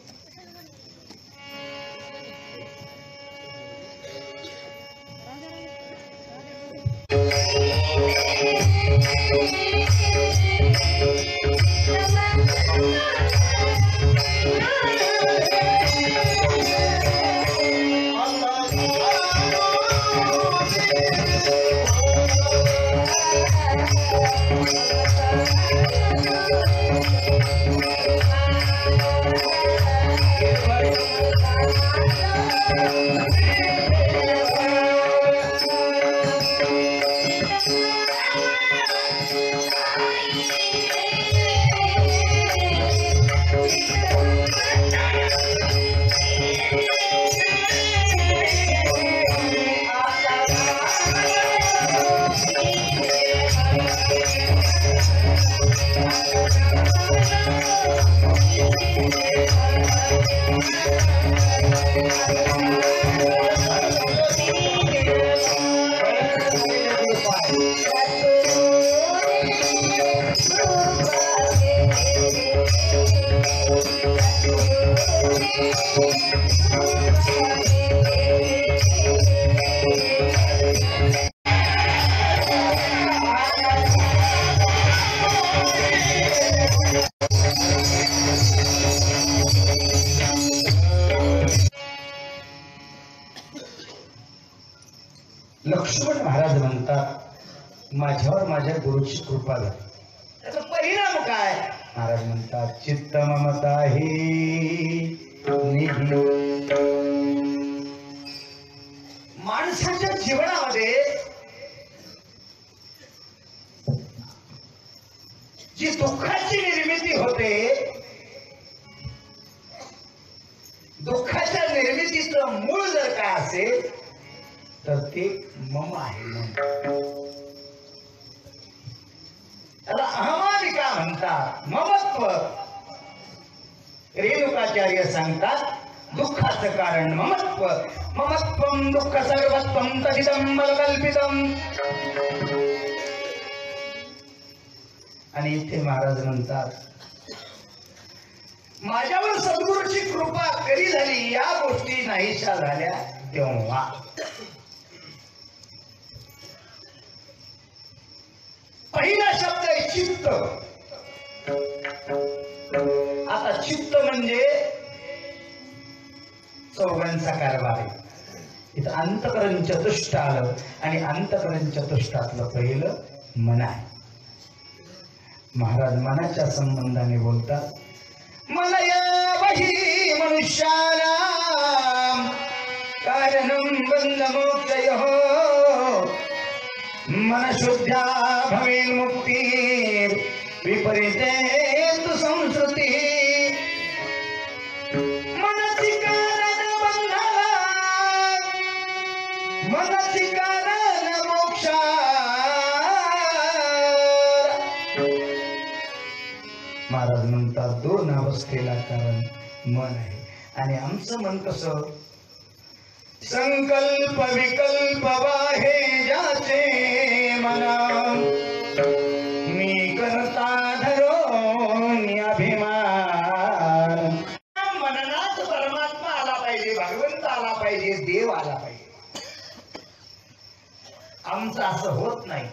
लक्ष्मण महाराज म्हणतात माझ्यावर माझ्या गुरुची कृपा झाली. त्याचा परिणाम काय? महाराज म्हणतात चित्त ममता ही निधी. माणसाच्या जीवनामध्ये जी दुःखाची निर्मिती होते, दुःखाच्या निर्मितीचं मूळ जर काय असेल तर ते मम आहे. त्याला अहमानिका म्हणतात, ममत्व. रेणुकाचार्य सांगतात दुःखाचं कारण ममत्व. ममत्वं दुःख सर्वत्वं तदिदं बलकल्पितम्. आणि इथे महाराज म्हणतात माझ्यावर सद्गुरूची कृपा कधी झाली, या गोष्टी नाहीशा झाल्या तेव्हा. पहिला शब्द आहे चित्त. आता चित्त म्हणजे चौघांचा कारभार आहे. इथं अंतकरण चतुष्ट आलं आणि अंतकरण चतुष्टातलं पहिलं मन आहे. महाराज मनाच्या संबंधाने बोलतात मनयावहि मनुष्याणां कारणं बन्धमोक्षयोः मनशुद्ध्या भवेन् मुक्तिः विपरीते तु संस्कृतिः. मनसि कारण बन्धना मनसि कारण मोक्षा. महाराज म्हणतात दोन अवस्थेला कारण मन आहे. आणि आमचं मन कसं संकल्प विकल्प वाहे ज्याचे मना मी करता धरून अभिमान. मननात परमात्मा आला पाहिजे, भगवंत आला पाहिजे, देव आला पाहिजे. आमचं असं होत नाही.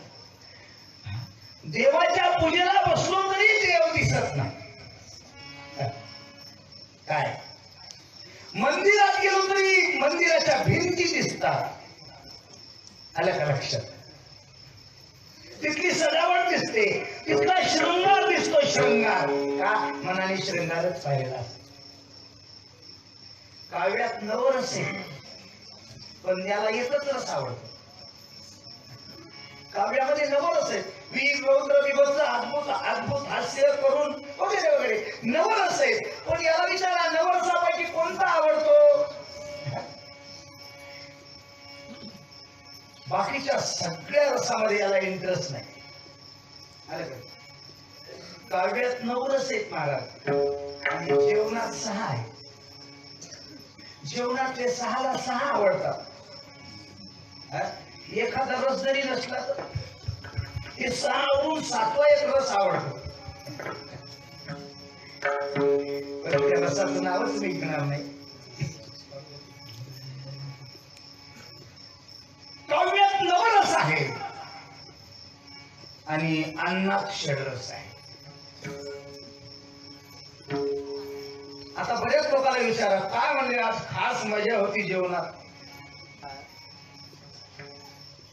देवाच्या पूजेला बसलो तरी देव दिसत नाही. काय मंदिरात गेलो तरी मंदिराच्या भिंती दिसतात. आलं का लक्षात? तिथली सजावट दिसते, तिथला शृंगार दिसतो. शृंगार का? मनाने शृंगारच पाहिलेला. काव्यात नवरस आहे पण त्याला एकच रस आवडतो. काव्यामध्ये नवरस आहे. वीर रौद्र विभत्स अद्भुत अद्भुत हास्य करून वगैरे वगैरे नवरस आहे. पण याला विचारा नवरसापैकी कोणता आवडतो? बाकीच्या सगळ्या रसामध्ये याला इंटरेस्ट नाही. आलं का? काव्यात नवरस आहेत महाराज आणि जेवणात 6 आहे. जेवणातले 6ला 6 आवडतात. एखादा रस जरी नसला तर हे 6वरून 7वा एक रस आवडतो. पण त्या रसाचं नावच निघणार नाही. काव्यात नवरस आहे आणि अन्नात षडरस आहे. आता बऱ्याच लोकांना विचारा काय म्हणले आज खास मजा होती जेवणात.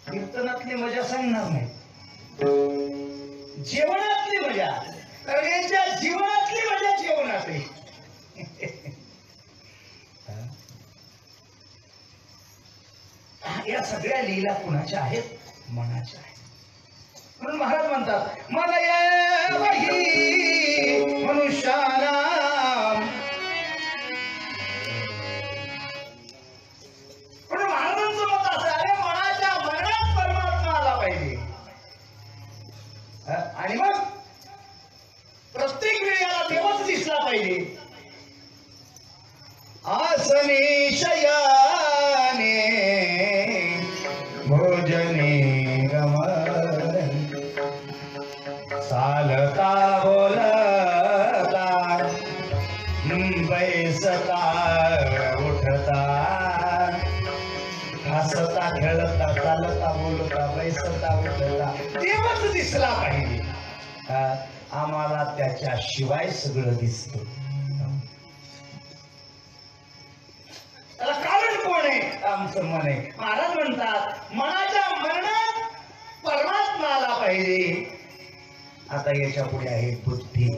कीर्तनातली मजा सांगणार नाही, जेवणातली मजा. कारण यांच्या जीवनातली मजा जेवणात आहे. या सगळ्या लीला कुणाच्या आहेत? मनाच्या आहेत. म्हणून महाराज म्हणतात मनयावहि मनुष्याणां. म्हणून महाराजांचं मत असं आहे मनाच्या मनात परमात्मा आला पाहिजे. आणि मग प्रत्येक वेळी याला देवच दिसला पाहिजे. आसने शयाने भोजने गमन चालता बोलता बैसता उठता हसता खेळता चालता बोलता बैसता उठता देवच दिसला पाहिजे. आम्हाला त्याच्याशिवाय सगळं दिसत. त्याला कारण कोण आहे? आमचं मन आहे. महाराज म्हणतात मनाच्या मरणात परमात्मा आला पाहिजे. आता याच्या पुढे आहे बुद्धी.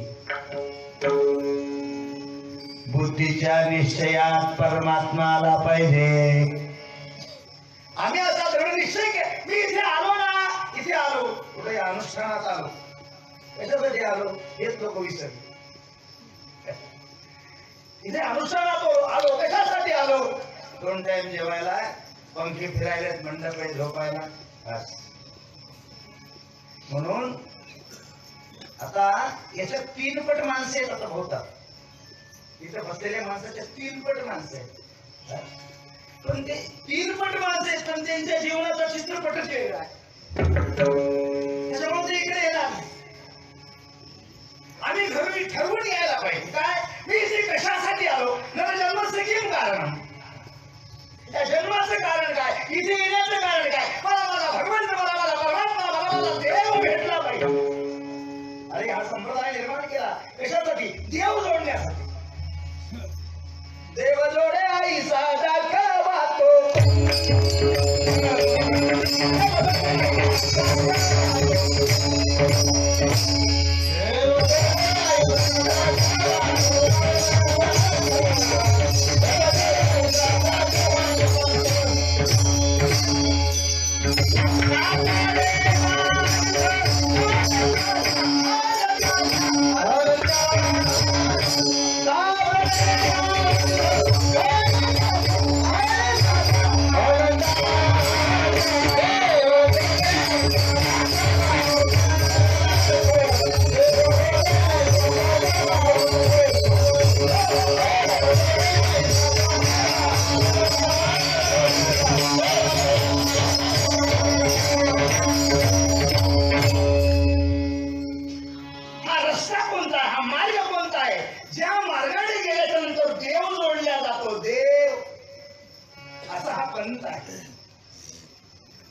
बुद्धीच्या निश्चयात परमात्मा आला पाहिजे. आम्ही असा दृढ निश्चय केला. मी इथे आलो ना, इथे आलो कुठे अनुष्ठानात आलो. कशासाठी आलो हेच लोक विसरले. इथे अनुष्ठानात आलो कशासाठी आलो? 2 टाइम जेवायला, पंखे फिरायला, मंडप आहे झोपायला, बस. म्हणून आता याच्यात 3 पट माणसे आहेत. आता होतात इथे बसलेल्या माणसाच्या 3 पट माणसं आहेत. पण ते 3 पट माणसं आहेत पण त्यांच्या जीवनाचा चित्रपटच वेगळा आहे. त्याच्यामुळे ते इकडे येणार नाही. आम्ही घरी ठरवून यायला पाहिजे. काय मी इथे कशासाठी आलो? नर जन्माचं किम कारण. त्या जन्माचं कारण काय? इथे येण्याचं कारण काय? मला भगवंत, मला परमात्मा, मला देव भेटला पाहिजे. अरे हा संप्रदाय निर्माण केला कशासाठी? देव जोडण्यासाठी. देव जोडे आईसा दाखवा तो.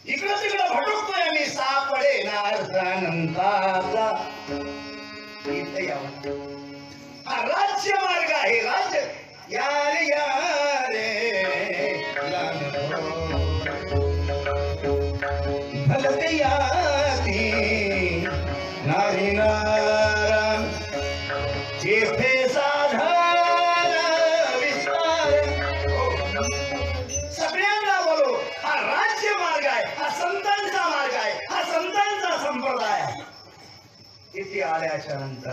इकडं तिकडं भटकतोय आम्ही. सापडे ना अर्थानंताचा. इथे यावं. हा राज्य मार्ग आहे. राज्य यारे यारे भलते याती नारी नारा येथे साधार विस्तार. सगळ्यांना बोलो हा राज्य मार्ग आहे. हा संतांचा मार्ग आहे. हा संतांचा संप्रदाय आहे. इथे आल्याच्या नंतर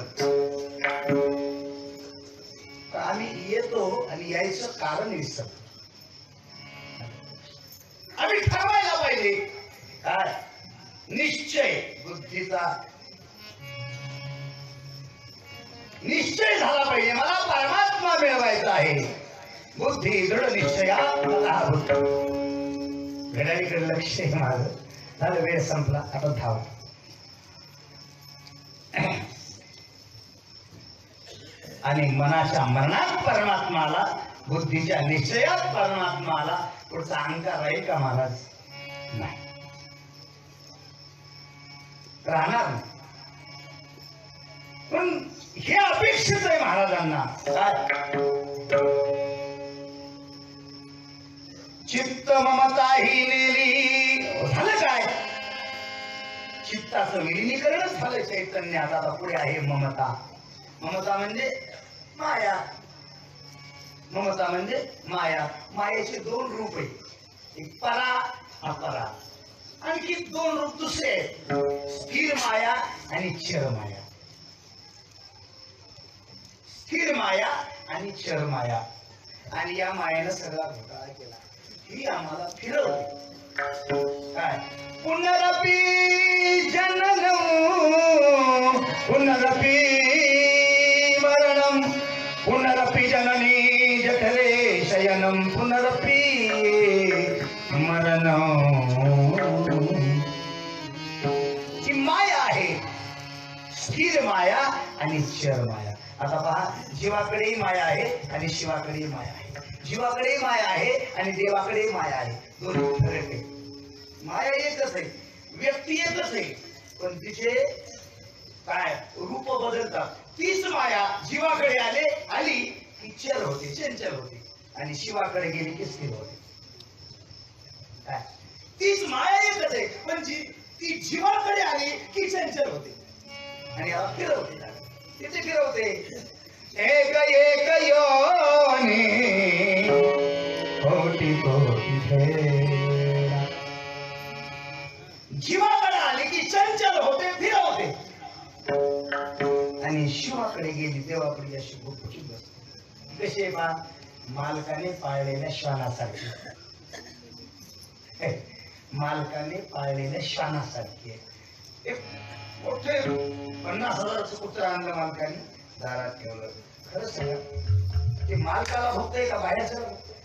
आम्ही येतो आणि यायचं कारण विसरतो. आम्ही ठरवायला पाहिजे काय? निश्चय. बुद्धीचा निश्चय झाला पाहिजे. मला परमात्मा मिळवायचा आहे. बुद्धी दृढ निश्चयात मला हा बुद्ध. घड्याळीकडे लक्ष आहे माझं. झालं, वेळ संपला, आता धाव. आणि मनाच्या मरणात परमात्माला, बुद्धीच्या निश्चयात परमात्माला. पुढचा अहंकार आहे का महाराज? नाही, राहणार नाही. पण हे अपेक्षित आहे महाराजांना. काय? चित्त ममता ही नेली. झालं काय? चित्ताचं विलिनीकरणच झालं चैतन्यात. आता पुढे आहे ममता. ममता म्हणजे माया. ममता म्हणजे माया. मायेचे 2 रूप आहेत. एक परा, अपरा. आणखी 2 रूप दुसरे आहेत. स्थिर माया आणि चर माया. स्थिर माया आणि चर माया. आणि या मायेनं सगळा घोटाळा केला. ही आम्हाला फिरवते. काय? पुनरपी जननम पुनरपी मरणम पुनरपी जननी जठरे शयनम पुनरपी मरणम. ही माया आहे. स्थिर माया आणि चर माया. आता पहा, जीवाकडेही माया आहे आणि शिवाकडेही माया आहे, जीवाकडेही माया आहे आणि देवाकडेही माया आहे. दोन्ही फरक आहे. माया एकच आहे, व्यक्ती एकच आहे, पण तिचे काय रूप बदलतात. तीच माया जीवाकडे आली की चल होते, चंचल होते, आणि शिवाकडे गेली की स्थिर होते. काय तीच माया एकच आहे, पण ती जीवाकडे आली की चंचल होते आणि याला फिरवते, तिथे फिरवते. एक एक योनी कोटी कोटी फेरा. जीवाकडे आली की चंचल होते, फिरवते, आणि शिवाकडे गेली तेव्हा आपली अशी गुपचूप बसते. कशी आहे पा, मालकाने पाळलेल्या श्वानासारखी, मालकाने पाळलेल्या श्वानासारखी आहे. एक मोठे 50,000चं कुत्र आणलं मालकाने, दारात ठेवलं. खरं सांगा, ते मालकाला भोगतंय का बाहेरचं भोगतंय?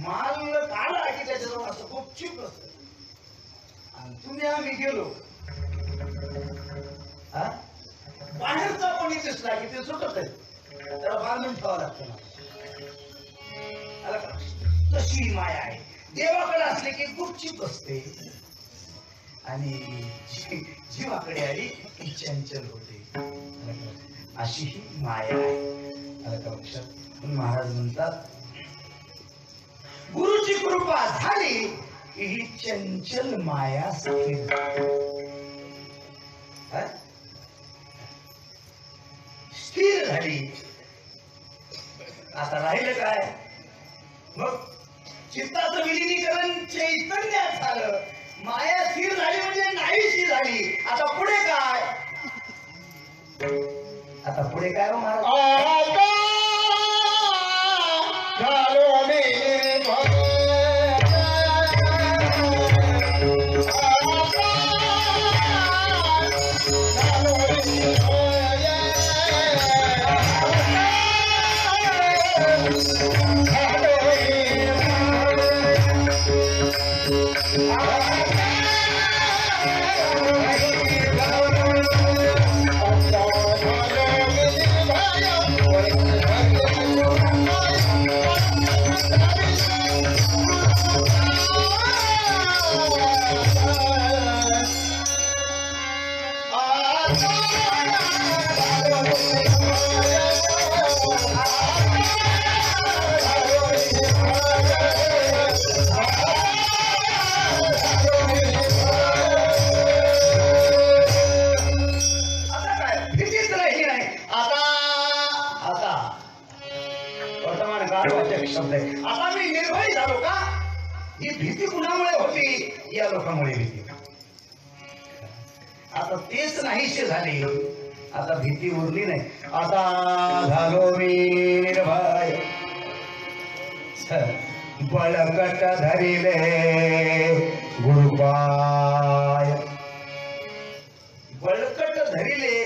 मालक आला की त्याच्याजवळ असं गुपचूप असतं. आणि तुम्ही आम्ही गेलो, बाहेरचा कोणी दिसला की ते सुटत आहे, त्याला बांधून ठेवावं लागतं ना. तशी माया आहे. देवाकडे असले की गुपचूप असते आणि जीवाकडे आली की चंचल होते. अशी ही माया आहे. महाराज म्हणतात, गुरुची कृपा झाली की ही चंचल माया स्थिर झाली. आता राहिलं काय मग? चित्ताचं विलिनीकरण चैतन्यात झालं, माया स्थिर झाली म्हणजे नाहीशी झाली. आता पुढे काय? आता पुढे काय हो महाराज? शब्द आहे. आता मी निर्भय झालो का? ही भीती कुणामुळे होती? या लोकांमुळे भीती. आता तेच नाहीसे झाले, आता भीती उरली नाही. आता झालो मी निर्भय, बळकट धरिले गुरुपाय. बळकट धरिले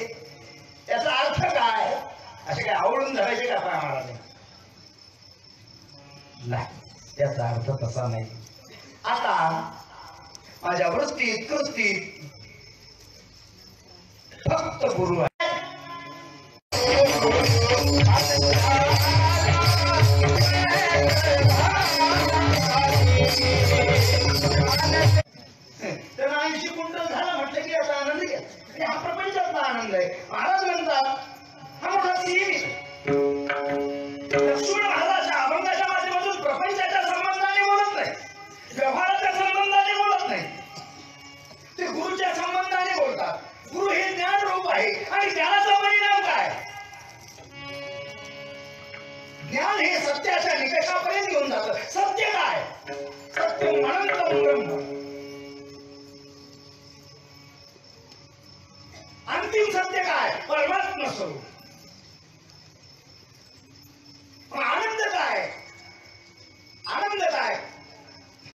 याचा अर्थ काय? असे काय आवडून धरायचे का पाय महाराज? नाही, त्याचा अर्थ तसा नाही. आता माझ्या वृत्तीत कृतीत फक्त गुरु आहे. त्यांना 80 क्विंटल झाला म्हटलं की याचा आनंद घ्या. हा प्रपंचातला आनंद आहे. महाराज म्हणतात हा मोठा सीमित लक्ष्मण महाराजाच्या अभंगाच्या माध्यमातून प्रपंचाच्या संबंधाने बोलत नाही, व्यवहाराच्या संबंधाने बोलत नाही, ते गुरुच्या संबंधाने बोलतात. गुरु हे ज्ञान रूप आहे आणि ज्ञानाचा परिणाम काय? ज्ञान हे सत्याच्या निकषापर्यंत घेऊन जातं. सत्य काय? सत्यम अनंतम ब्रह्म. अंतिम सत्य काय? परमात्मा स्वरूप.